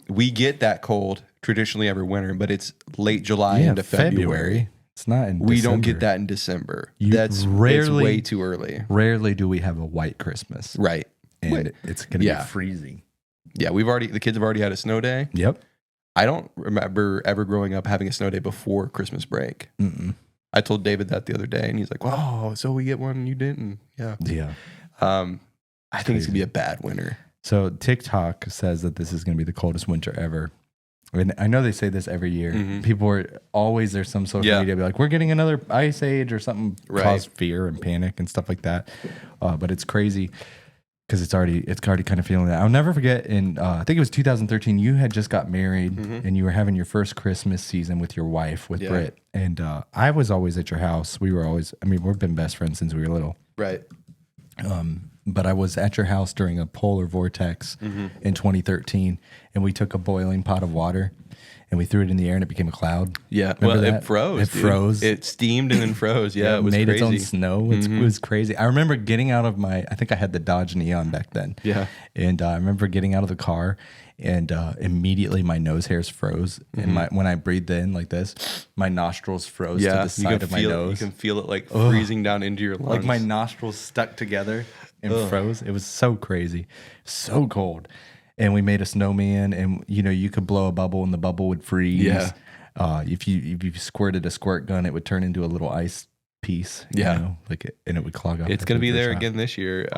We get that cold traditionally every winter, but it's late July into February. It's not in We December. don't get that in December. It's way too early. Rarely do we have a white Christmas. Right. And it's going to be freezing. Yeah, the kids have already had a snow day. Yep. I don't remember ever growing up having a snow day before Christmas break. I told David that the other day, and he's like, "Oh, so we get one and you didn't?" Yeah. Yeah. I think it's going to be a bad winter. So TikTok says that this is going to be the coldest winter ever. And I know they say this every year. People are always, there's some social media be like, we're getting another ice age or something, cause fear and panic and stuff like that. But it's crazy. because it's already kind of feeling that. I'll never forget. In I think it was 2013. You had just got married, and you were having your first Christmas season with your wife, with Britt, and I was always at your house. We were always. I mean, we've been best friends since we were little. Right. But I was at your house during a polar vortex in 2013, and we took a boiling pot of water and we threw it in the air and it became a cloud. Yeah. Remember well, that? it froze. It froze. It steamed and then froze. Yeah, it was made crazy. its own snow. It was crazy. I remember getting out of I think I had the Dodge Neon back then. Yeah. And I remember getting out of the car and immediately my nose hairs froze. And when I breathed in like this, my nostrils froze to the side of my nose. You can feel it like freezing down into your lungs. Like my nostrils stuck together and froze. It was so crazy, so cold. And we made a snowman, and you could blow a bubble, and the bubble would freeze. Yeah. If you squirted a squirt gun, it would turn into a little ice piece. And it would clog up. It's going to be there again this year.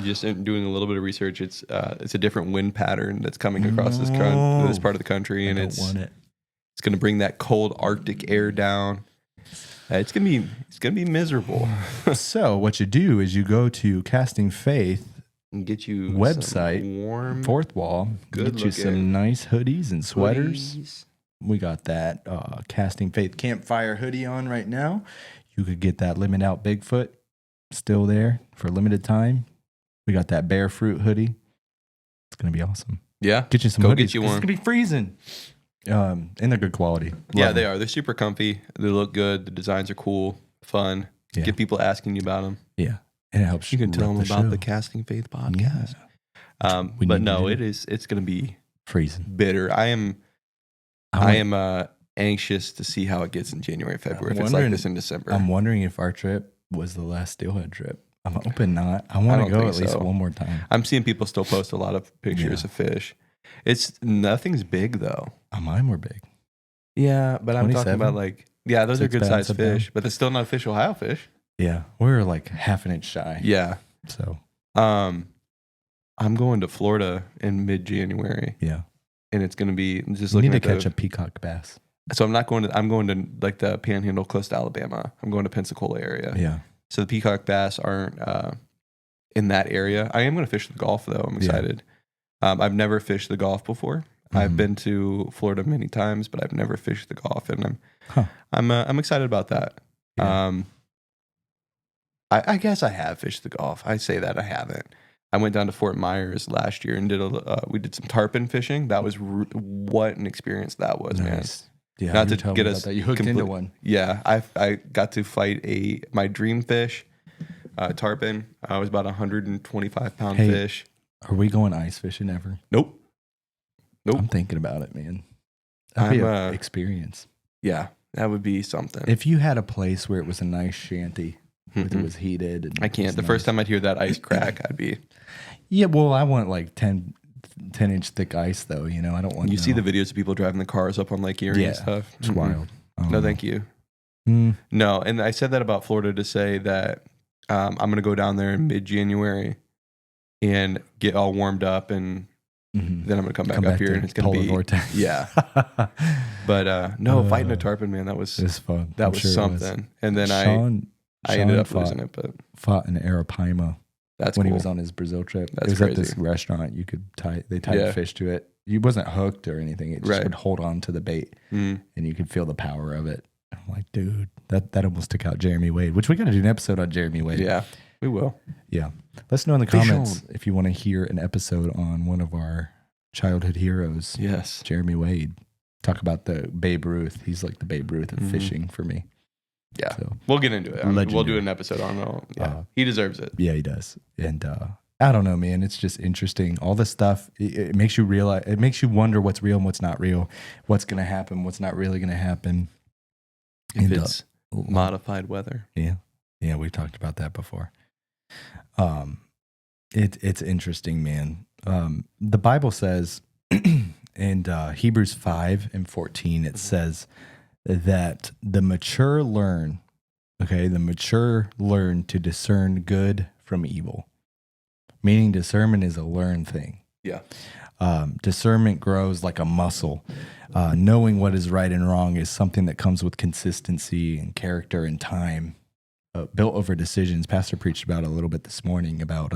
Just doing a little bit of research. It's a different wind pattern that's coming across this part of the country, and it's going to bring that cold Arctic air down. It's gonna be miserable. So what you do is you go to Casting Faith and get you website, warm, fourth wall, get you some nice hoodies and sweaters. Hoodies. We got that Casting Faith campfire hoodie on right now. You could get that Limit Out Bigfoot still there for a limited time. We got that Bear Fruit hoodie. It's gonna be awesome. Yeah, get you some. Go hoodies. get you one. It's gonna be freezing. And they're good quality. Yeah, they are. They're super comfy. They look good. The designs are cool, fun. Yeah. Get people asking you about them. Yeah, and it helps. You can tell them the about show. the Casting Faith podcast. Yeah. But no, it's going to be freezing bitter. I am anxious to see how it gets in January, February. If it's like this in December, I'm wondering if our trip was the last Steelhead trip. I'm hoping not. I want to go at least one more time. I'm seeing people still post a lot of pictures of fish. Nothing's big though. Mine were big. Yeah, but I'm talking about those are good sized fish, but it's still not fish Ohio fish. Yeah, we were like half an inch shy. Yeah. So, I'm going to Florida in mid-January. Yeah, and it's going to be just looking. Need to catch a peacock bass. So I'm going to like the Panhandle, close to Alabama. I'm going to Pensacola area. Yeah. So the peacock bass aren't in that area. I am going to fish the Gulf though. I'm excited. I've never fished the Gulf before. I've been to Florida many times, but I've never fished the Gulf, and I'm excited about that. Yeah. I guess I have fished the Gulf. I say that I haven't. I went down to Fort Myers last year and we did some tarpon fishing. That was what an experience that was, man. Yeah, not to get us that. You hooked into one. Yeah, I got to fight my dream fish, tarpon. I was about 125-pound fish. Are we going ice fishing ever? Nope. I'm thinking about it, man. That'd be an experience. Yeah, that would be something. If you had a place where it was a nice shanty, where it was heated. And I can't. The first time I'd hear that ice crack, I'd be. Yeah, well, I want like 10-inch thick ice, though. I don't want. You see the videos of people driving the cars up on Lake Erie and stuff. It's wild. No, thank you. No, and I said that about Florida to say that I'm going to go down there in mid-January and get all warmed up, and then I'm going to come back up here, and it's going to be vortex. Yeah. But fighting a tarpon, man, that was fun. That was something. And then I ended up losing it, but fought in Arapaima. That's when cool. he was on his Brazil trip. That's it was crazy. At this restaurant. You could they tied fish to it. He wasn't hooked or anything. It just would hold on to the bait, and you could feel the power of it. I'm like, dude, that almost took out Jeremy Wade. Which we got to do an episode on Jeremy Wade. Yeah, we will. Yeah, let us know in the comments if you want to hear an episode on one of our childhood heroes. Yes, Jeremy Wade. Talk about the Babe Ruth. He's like the Babe Ruth of fishing for me. Yeah, so, we'll get into it. We'll do an episode on it. He deserves it. Yeah, he does. And I don't know, man. It's just interesting. All this stuff, it makes you realize, it makes you wonder what's real and what's not real, what's going to happen, what's not really going to happen. If it's modified weather. Yeah. Yeah, we talked about that before. It's interesting, man. The Bible says in Hebrews 5:14, it says that the mature learn to discern good from evil. Meaning discernment is a learned thing. Yeah. Discernment grows like a muscle. Knowing what is right and wrong is something that comes with consistency and character and time. built over decisions. Pastor preached about a little bit this morning about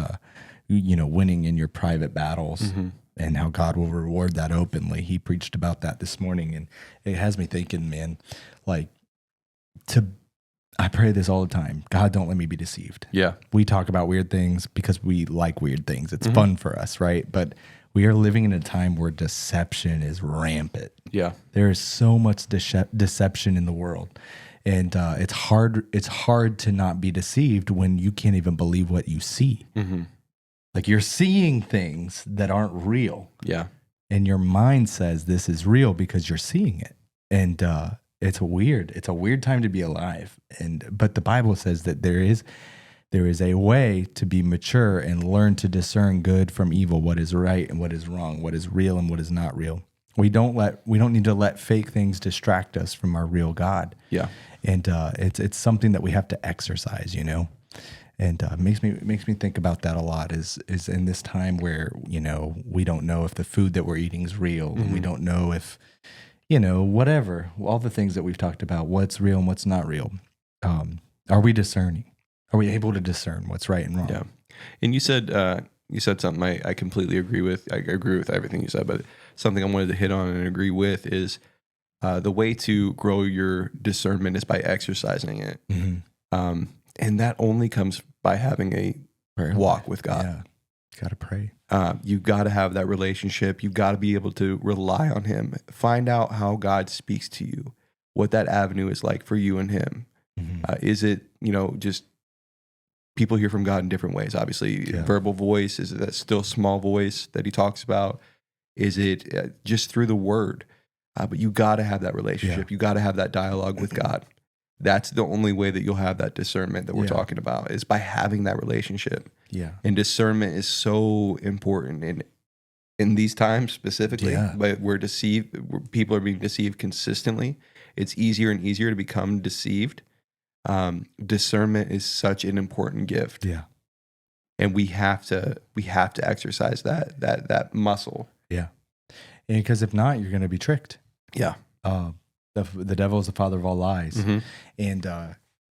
winning in your private battles and how God will reward that openly. He preached about that this morning, and it has me thinking, man, like I pray this all the time. God, don't let me be deceived. Yeah. We talk about weird things because we like weird things. It's fun for us, right? But we are living in a time where deception is rampant. Yeah. There is so much deception in the world. And it's hard to not be deceived when you can't even believe what you see. Like you're seeing things that aren't real. Yeah. And your mind says this is real because you're seeing it. And it's weird. It's a weird time to be alive. But the Bible says that there is a way to be mature and learn to discern good from evil, what is right and what is wrong, what is real and what is not real. We don't need to let fake things distract us from our real God. Yeah. And it's something that we have to exercise, And makes me think about that a lot is in this time where, we don't know if the food that we're eating is real. And we don't know if, whatever, all the things that we've talked about, what's real and what's not real. Are we discerning? Are we able to discern what's right and wrong? Yeah. And you said something I completely agree with. I agree with everything you said, but something I wanted to hit on and agree with is the way to grow your discernment is by exercising it. And that only comes by having a walk with God. Yeah. Got to pray. You got to have that relationship. You got to be able to rely on him. Find out how God speaks to you, what that avenue is like for you and him. Is it, just people hear from God in different ways? Obviously, verbal voice. Is it that still small voice that he talks about? Is it just through the word? But you got to have that relationship. You got to have that dialogue with God. That's the only way that you'll have that discernment that we're talking about, is by having that relationship. Yeah. And discernment is so important in these times specifically. But we're deceived. People are being deceived consistently. It's easier and easier to become deceived. Discernment is such an important gift. Yeah. And we have to exercise that muscle. Yeah. And because if not, you're going to be tricked. Yeah. The devil is the father of all lies. And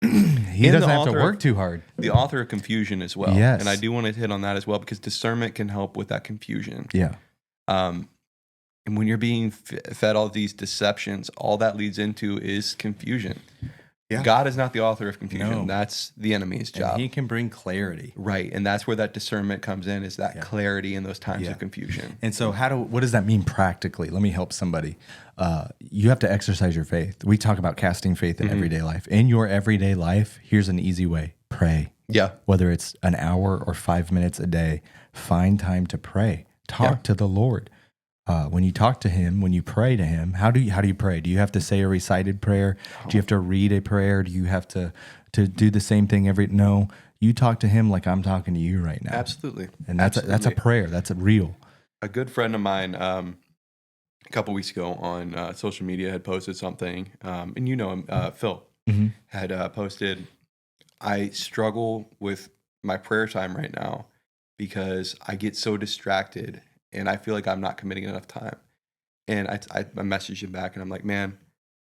he doesn't have to work too hard. The author of confusion as well. Yes. And I do want to hit on that as well, because discernment can help with that confusion. Yeah. And when you're being fed all these deceptions, all that leads into is confusion. Yeah. God is not the author of confusion. No. That's the enemy's job. And he can bring clarity. Right. And that's where that discernment comes in, is that clarity in those times of confusion. And so what does that mean practically? Let me help somebody. You have to exercise your faith. We talk about casting faith in everyday life. In your everyday life, here's an easy way. Pray. Yeah. Whether it's an hour or 5 minutes a day, find time to pray. Talk to the Lord. When you talk to him, when you pray to him, how do you pray? Do you have to say a recited prayer? Do you have to read a prayer? Do you have to do the same thing No, you talk to him like I'm talking to you right now. Absolutely. And that's a prayer. That's a real. A good friend of mine, a couple weeks ago on social media, had posted something, and him, Phil, had posted, I struggle with my prayer time right now because I get so distracted and I feel like I'm not committing enough time. And I messaged him back and I'm like, man,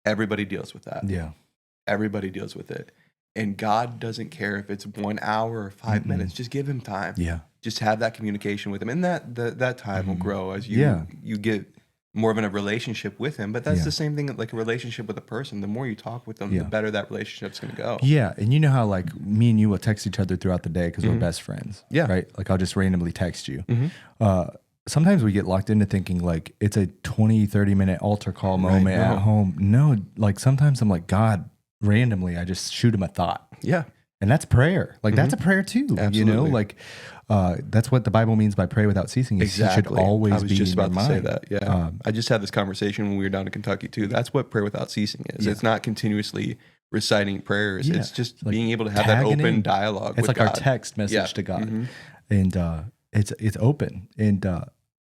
everybody deals with that. Yeah. Everybody deals with it. And God doesn't care if it's 1 hour or 5 minutes. Just give him time. Yeah. Just have that communication with him. And that time will grow as you get more of a relationship with him. But that's the same thing like a relationship with a person. The more you talk with them, the better that relationship's going to go. Yeah. And you know how like me and you will text each other throughout the day because we're best friends. Yeah. Right? Like I'll just randomly text you. Sometimes we get locked into thinking like it's a 20, 30-minute altar call moment at home. No, like sometimes I'm like, God, randomly, I just shoot him a thought. Yeah. And that's prayer. Like that's a prayer too. Absolutely. Like that's what the Bible means by pray without ceasing. Exactly. It should always I was be just in your about to mind. say that. Yeah. I just had this conversation when we were down in Kentucky too. That's what prayer without ceasing is. It's not continuously reciting prayers. It's just like being able to have that open dialogue with God. It's like our text message to God. And it's open. And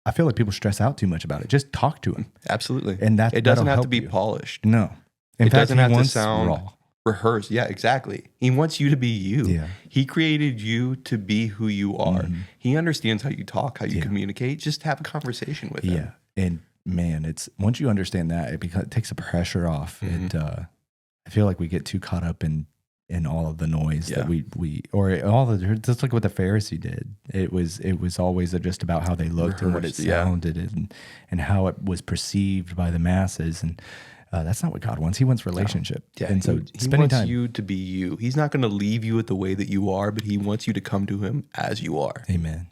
I feel like people stress out too much about it. Just talk to him. Absolutely. And it doesn't have to be polished. No. In fact, doesn't have to sound raw. Rehearsed. Yeah, exactly. He wants you to be you. Yeah. He created you to be who you are. He understands how you talk, how you communicate. Just have a conversation with him. Yeah. And man, it's once you understand that, it takes the pressure off. And I feel like we get too caught up in in all of the noise that we or all the, just like what the Pharisee did. It was always just about how they looked and what it sounded and how it was perceived by the masses. And that's not what God wants. He wants relationship. Yeah, and so he spending wants time. you to be you. He's not going to leave you at the way that you are, but he wants you to come to him as you are. Amen.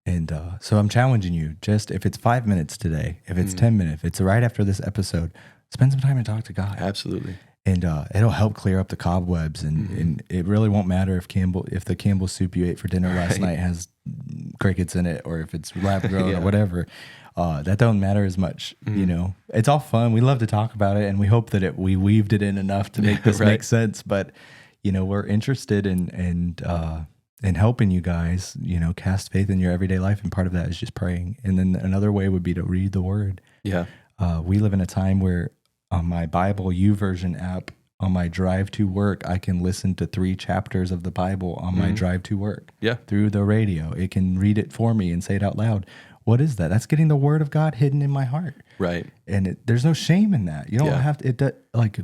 And so I'm challenging you, just if it's 5 minutes today, if it's 10 minutes, if it's right after this episode, spend some time and talk to God. Absolutely. And it'll help clear up the cobwebs. And it really won't matter if the Campbell soup you ate for dinner last night has crickets in it, or if it's lab grown or whatever. That don't matter as much. You know, it's all fun. We love to talk about it, and we hope that we weaved it in enough to make this make sense. But you know, we're interested in helping you guys, you know, cast faith in your everyday life. And part of that is just praying. And then another way would be to read the word. Yeah. We live in a time where on my Bible YouVersion app, on my drive to work, I can listen to 3 chapters of the Bible on my drive to work. Yeah. Through the radio. It can read it for me and say it out loud. What is that? That's getting the word of God hidden in my heart. Right. And there's no shame in that. You don't have to,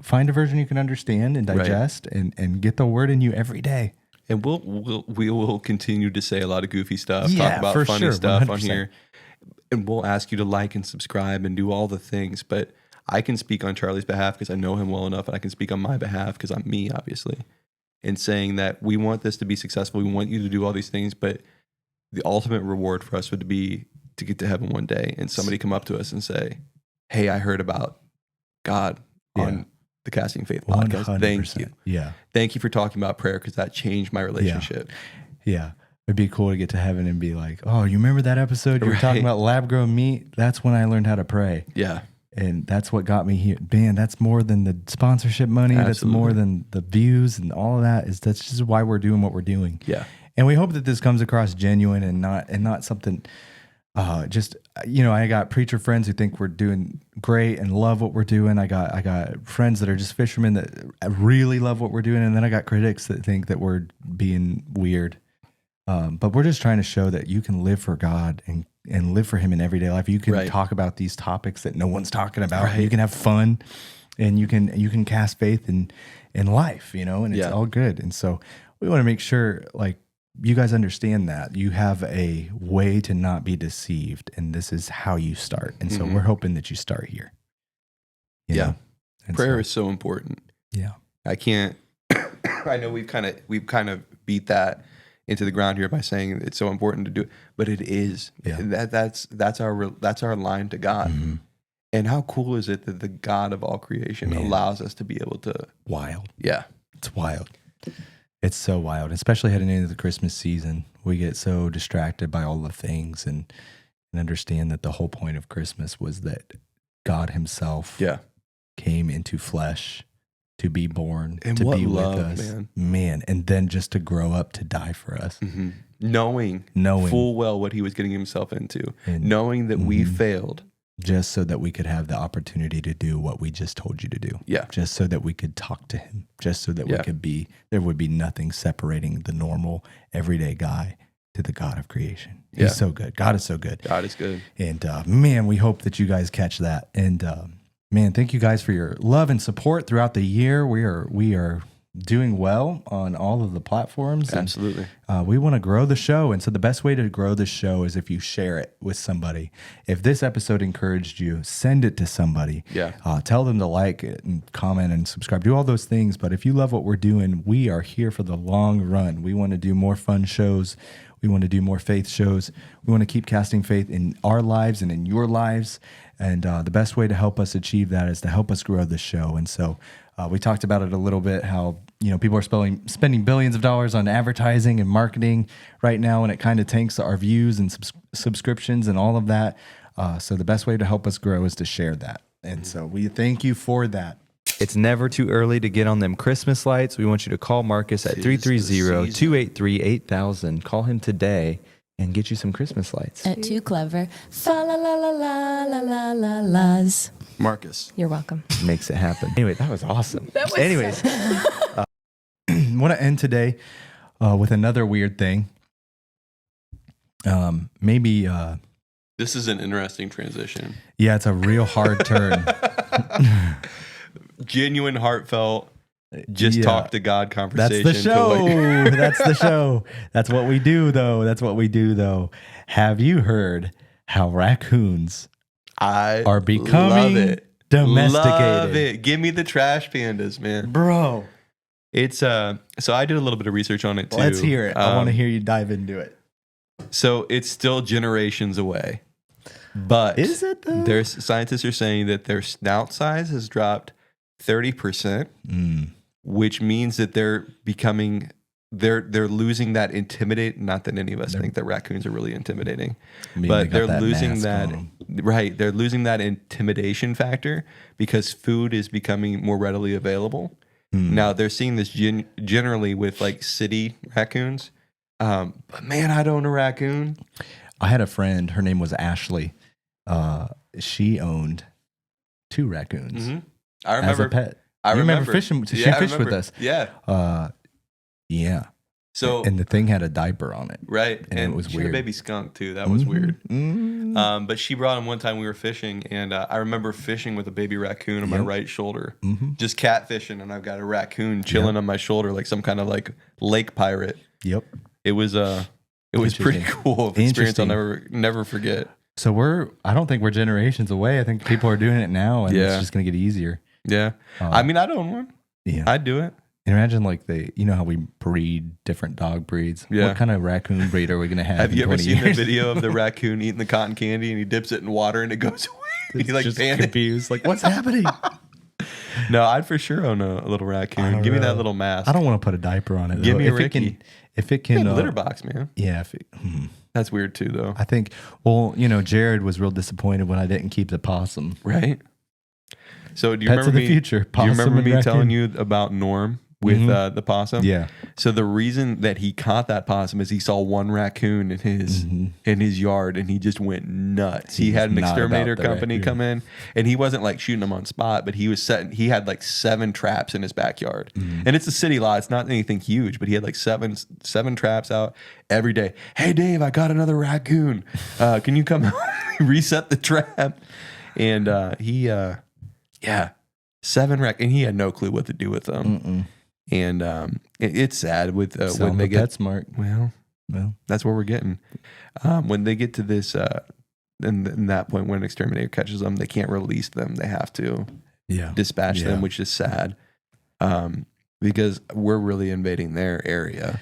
find a version you can understand and digest and get the word in you every day. And we will continue to say a lot of goofy stuff, Yeah, talk about for funny sure, stuff 100%. on here. And we'll ask you to like and subscribe and do all the things. But I can speak on Charlie's behalf because I know him well enough, and I can speak on my behalf because I'm me, obviously, in saying that we want this to be successful. We want you to do all these things, but the ultimate reward for us would be to get to heaven one day and somebody come up to us and say, hey, I heard about God on the Casting Faith podcast. 100%. Thank you. Yeah. Thank you for talking about prayer, because that changed my relationship. Yeah. It'd be cool to get to heaven and be like, oh, you remember that episode you were talking about lab grown meat? That's when I learned how to pray. Yeah. And that's what got me here. Man, that's more than the sponsorship money. Absolutely. That's more than the views and all of that. That's just why we're doing what we're doing. Yeah. And we hope that this comes across genuine and not something just, you know, I got preacher friends who think we're doing great and love what we're doing. I got friends that are just fishermen that really love what we're doing. And then I got critics that think that we're being weird. But we're just trying to show that you can live for God and live for him in everyday life. You can talk about these topics that no one's talking about. You can have fun, and you can cast faith in life, you know, and it's all good. And so we want to make sure, like, you guys understand that you have a way to not be deceived, and this is how you start. And so we're hoping that you start here. You know? And prayer is so important. Yeah. I can't, I know we've kind of beat that into the ground here by saying it's so important to do it, but it is. That's our line to God. And how cool is it that the God of all creation allows us to be able to wild. Yeah. It's wild. It's so wild, especially heading into the Christmas season. We get so distracted by all the things and understand that the whole point of Christmas was that God himself came into flesh to be born, and to what be love, with us. man. And then just to grow up to die for us. Knowing full well what he was getting himself into, and knowing that we failed. Just so that we could have the opportunity to do what we just told you to do. Yeah. Just so that we could talk to him. Just so that we could there would be nothing separating the normal, everyday guy to the God of creation. He's so good. God is so good. God is good. And man, we hope that you guys catch that. And man, thank you guys for your love and support throughout the year. We are doing well on all of the platforms. Absolutely. And, we want to grow the show. And so the best way to grow the show is if you share it with somebody. If this episode encouraged you, send it to somebody. Yeah. Tell them to like it and comment and subscribe. Do all those things. But if you love what we're doing, we are here for the long run. We want to do more fun shows. We want to do more faith shows. We want to keep casting faith in our lives and in your lives. And the best way to help us achieve that is to help us grow the show. And so we talked about it a little bit, how, you know, people are spending billions of dollars on advertising and marketing right now, and it kind of tanks our views and subscriptions and all of that. So the best way to help us grow is to share that. And so we thank you for that. It's never too early to get on them Christmas lights. We want you to call Marcus at 330-283-8000. Call him today and get you some Christmas lights. At Too Clever. Fa la la la la la la la la's. Marcus. You're welcome. Makes it happen. Anyway, that was awesome. Anyways, want to end today with another weird thing. Maybe. This is an interesting transition. Yeah, it's a real hard turn. Genuine, heartfelt. just Yeah. talk to God That's conversation. the show. to like- That's the show. That's what we do, though. Have you heard how raccoons I are becoming love it. domesticated? Love it. Give me the trash pandas, man. Bro, It's so I did a little bit of research on it too. let's hear it. I want to hear you dive into it. So it's still generations away. But Is it though? there's scientists are saying that their snout size has dropped 30%, which means that they're losing that intimidate. Not that any of us think that raccoons are really intimidating, but they're losing that. Right, they're losing that intimidation factor because food is becoming more readily available. Now they're seeing this generally with like city raccoons. But man, I'd own a raccoon. I had a friend. Her name was Ashley. She owned 2 raccoons I remember as a pet. I You remember remember fishing? She Yeah, I fished with remember. us. Yeah. Yeah. So And the thing had a diaper on it. right, and it was she had weird. a baby skunk too. That was weird. Mm. But she brought him one time we were fishing, and I remember fishing with a baby raccoon on my right shoulder, just catfishing, and I've got a raccoon chilling on my shoulder like some kind of like lake pirate. Yep. It was pretty cool experience. I'll never forget. So I don't think we're generations away. I think people are doing it now, and it's just going to get easier. Yeah, I mean, I'd own one. Yeah. I'd do it. Imagine like you know how we breed different dog breeds. Yeah. What kind of raccoon breed are we going to have? Have in you ever 20 seen the years? video of the raccoon eating the cotton candy and he dips it in water and it goes away? He like just panics. confused. Like, what's happening? No, I'd for sure own a little raccoon. Give me that little mask. I don't want to put a diaper on it. Give though. me a if Ricky. It can litter box, man. Yeah. That's weird too, though. I think. Well, you know, Jared was real disappointed when I didn't keep the possum. Right. So do you Pets remember of the me? future. Do you Possum remember and me raccoon. telling you about Norm with the possum? Yeah. So the reason that he caught that possum is he saw one raccoon in his yard and he just went nuts. He had an was not exterminator about the company raccoon. come in and he wasn't like shooting them on spot, but he had like 7 traps in his backyard. And it's a city lot. It's not anything huge, but he had like seven traps out every day. Hey Dave, I got another raccoon. Can you come reset the trap? And yeah, 7 and he had no clue what to do with them. And it's sad with when they get PetSmart. Well, that's where we're getting. When they get to this, in that point when an exterminator catches them, they can't release them. They have to dispatch them, which is sad. Because we're really invading their area.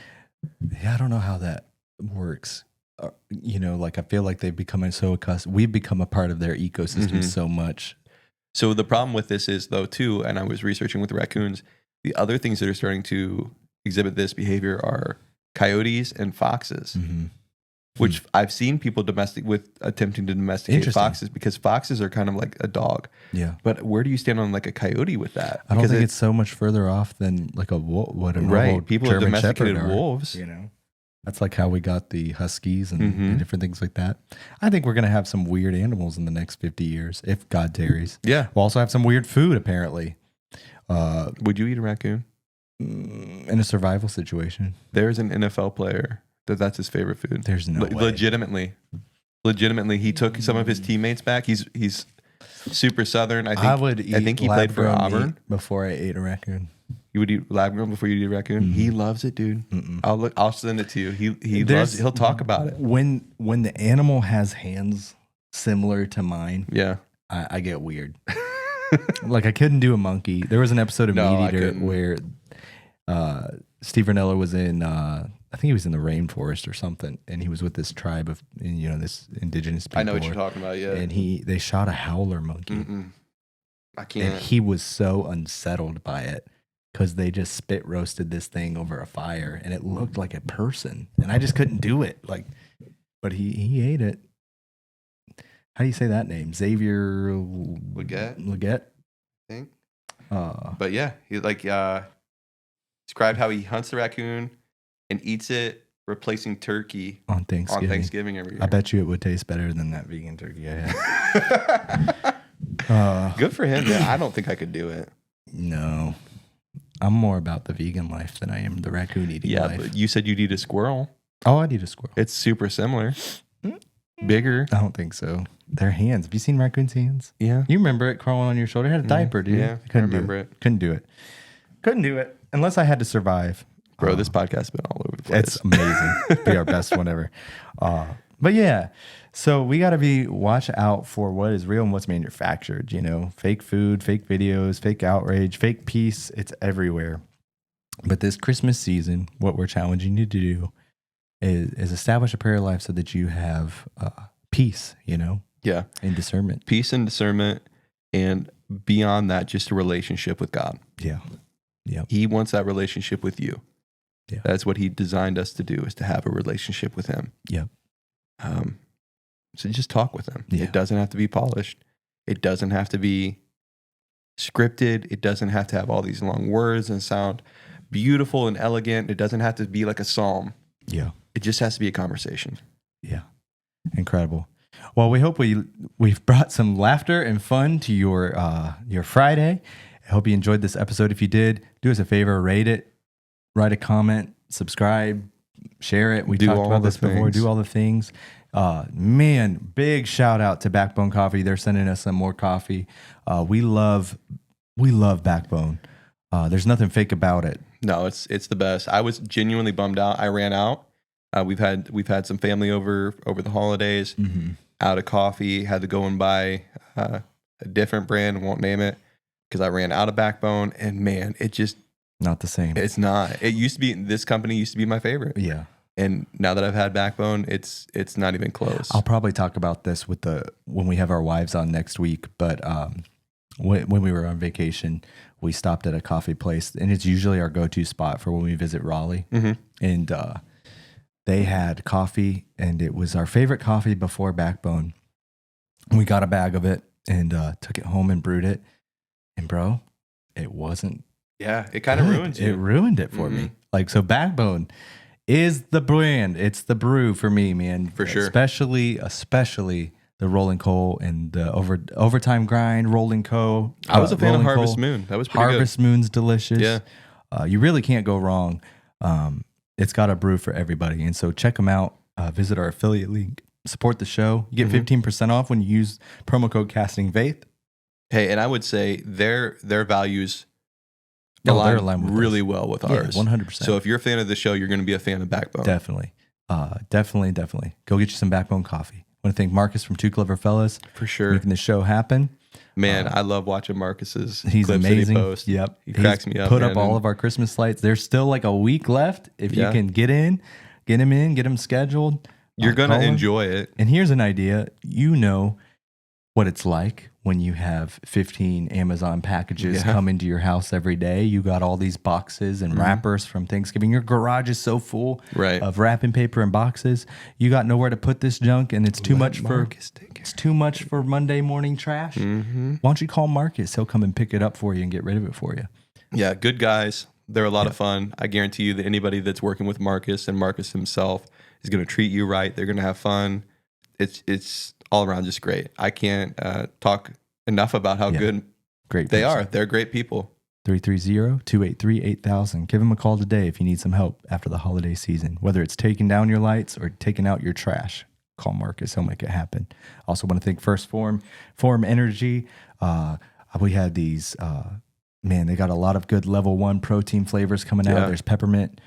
Yeah, I don't know how that works. You know, like I feel like they've become so accustomed. We've become a part of their ecosystem so much. So the problem with this is though too, and I was researching with the raccoons, the other things that are starting to exhibit this behavior are coyotes and foxes, which I've seen people attempting to domesticate foxes because foxes are kind of like a dog. Yeah. But where do you stand on like a coyote with that? I don't Because think it's so much further off than like a what a normal right. People have German domesticated Shepherd are, wolves. You know, that's like how we got the huskies and different things like that. I think we're gonna have some weird animals in the next 50 years if God tarries. Yeah. We'll also have some weird food apparently. Would you eat a raccoon? In a survival situation? There's an NFL player that's his favorite food. There's no way. Legitimately, he took some of his teammates back. He's super Southern. I think he played for lab-grown Auburn. meat before I ate a raccoon. You would eat lab grown before you eat a raccoon. He loves it, dude. I'll send it to you. He loves it. He'll talk about it. When the animal has hands similar to mine, Yeah. I get weird. Like I couldn't do a monkey. There was an episode of No, Meat I Eater couldn't. where Steve Ranella was in. I think he was in the rainforest or something, and he was with this tribe of this indigenous people. I know what you're talking about. Yeah. And they shot a howler monkey, I can't. and he was so unsettled by it because they just spit roasted this thing over a fire, and it looked like a person, and I just couldn't do it. Like, but he ate it. How do you say that name? Xavier Leggett. I think. But yeah, he described how he hunts the raccoon and eats it, replacing turkey on Thanksgiving every year. I bet you it would taste better than that vegan turkey I had. Good for him. Yeah, I don't think I could do it. No, I'm more about the vegan life than I am the raccoon eating life. But you said you'd eat a squirrel. Oh, I'd eat a squirrel. It's super similar. Bigger. I don't think so. Their hands. Have you seen raccoon's hands? Yeah. You remember it crawling on your shoulder? It had a diaper, dude. Yeah, Couldn't I remember do it. Couldn't do it. Couldn't do it unless I had to survive. Bro, this podcast has been all over the place. It's amazing. Be our best one ever. But yeah, so we got to watch out for what is real and what's manufactured. You know, fake food, fake videos, fake outrage, fake peace. It's everywhere. But this Christmas season, what we're challenging you to do is establish a prayer life so that you have peace, you know? Yeah. And discernment. Peace and discernment. And beyond that, just a relationship with God. Yeah. Yeah. He wants that relationship with you. Yeah. That's what he designed us to do, is to have a relationship with him. Yep. So just talk with him. Yeah. It doesn't have to be polished. It doesn't have to be scripted. It doesn't have to have all these long words and sound beautiful and elegant. It doesn't have to be like a psalm. Yeah. It just has to be a conversation. Yeah. Incredible. Well, we hope we've brought some laughter and fun to your Friday. I hope you enjoyed this episode. If you did, do us a favor, rate it, write a comment, subscribe, share it. We talked about this before. Do all the things. Man, big shout out to Backbone Coffee. They're sending us some more coffee. We love Backbone. There's nothing fake about it. No, it's the best. I was genuinely bummed out. I ran out. We've had some family over the holidays. Out of coffee. Had to go and buy a different brand. Won't name it because I ran out of Backbone. And man, it just not the same. It's not. It used to be. This company used to be my favorite. Yeah. And now that I've had Backbone, it's not even close. I'll probably talk about this when we have our wives on next week. But when we were on vacation, we stopped at a coffee place, and it's usually our go-to spot for when we visit Raleigh. And they had coffee, and it was our favorite coffee before Backbone. We got a bag of it and took it home and brewed it. And bro, it wasn't. Yeah, it kind of ruins you. It ruined it for me. Like, so Backbone is the brand. It's the brew for me, man. For sure. Especially the Rolling Coal and the overtime grind, Rolling Co. I was a fan of Rolling Harvest Coal. Moon. That was pretty Harvest Moon's delicious. Yeah. You really can't go wrong. It's got a brew for everybody. And so check them out. Visit our affiliate link. Support the show. You get 15% off when you use promo code Casting Faith. Hey, and I would say their values align with really us. well with ours. 100%. So if you're a fan of the show, you're going to be a fan of Backbone. Definitely. Definitely. Go get you some Backbone coffee. I want to thank Marcus from Two Clever Fellas for sure making the show happen. Man, I love watching Marcus's he's clips amazing. that he posts. Yep. He cracks me up. Put man. up all of our Christmas lights. There's still like a week left. If you can get him scheduled. You're going to enjoy it. And here's an idea. You know what it's like when you have 15 Amazon packages come into your house every day. You got all these boxes and wrappers from Thanksgiving. Your garage is so full of wrapping paper and boxes. You got nowhere to put this junk, and it's too much for Monday morning trash. Why don't you call Marcus? He'll come and pick it up for you and get rid of it for you. Yeah, good guys. They're a lot of fun. I guarantee you that anybody that's working with Marcus and Marcus himself is going to treat you right. They're going to have fun. It's all around just great. I can't talk enough about how good they are. They're great people. 330-283-8000. Give them a call today if you need some help after the holiday season. Whether it's taking down your lights or taking out your trash, call Marcus. He'll make it happen. Also want to thank Phorm Energy. We had these, they got a lot of good level 1 protein flavors coming out. There's peppermint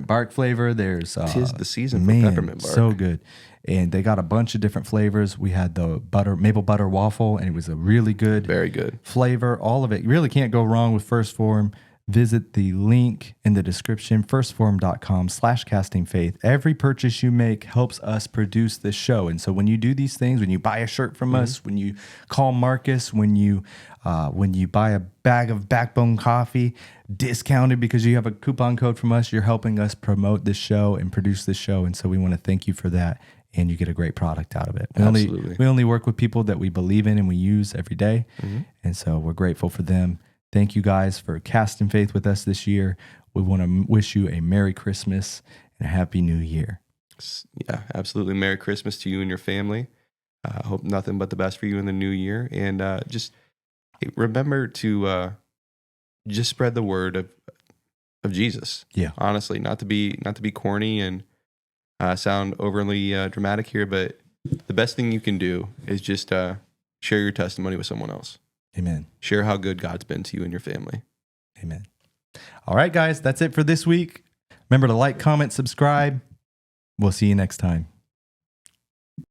bark flavor. There's 'tis the season for peppermint bark. So good. And they got a bunch of different flavors. We had the maple butter waffle, and it was a really good, very good flavor. All of it. You really can't go wrong with Phorm. Visit the link in the description, firstphorm.com/castingfaith. Every purchase you make helps us produce this show. And so when you do these things, when you buy a shirt from us, when you call Marcus, when you buy a bag of Backbone coffee, discounted because you have a coupon code from us, you're helping us promote this show and produce this show. And so we want to thank you for that. And you get a great product out of it. We only work with people that we believe in and we use every day. And so we're grateful for them. Thank you guys for casting faith with us this year. We want to wish you a Merry Christmas and a Happy New Year. Yeah, absolutely. Merry Christmas to you and your family. I hope nothing but the best for you in the new year. And just remember to just spread the word of Jesus. Yeah. Honestly, not to be corny and sound overly dramatic here, but the best thing you can do is just share your testimony with someone else. Amen. Share how good God's been to you and your family. Amen. All right, guys, that's it for this week. Remember to like, comment, subscribe. We'll see you next time.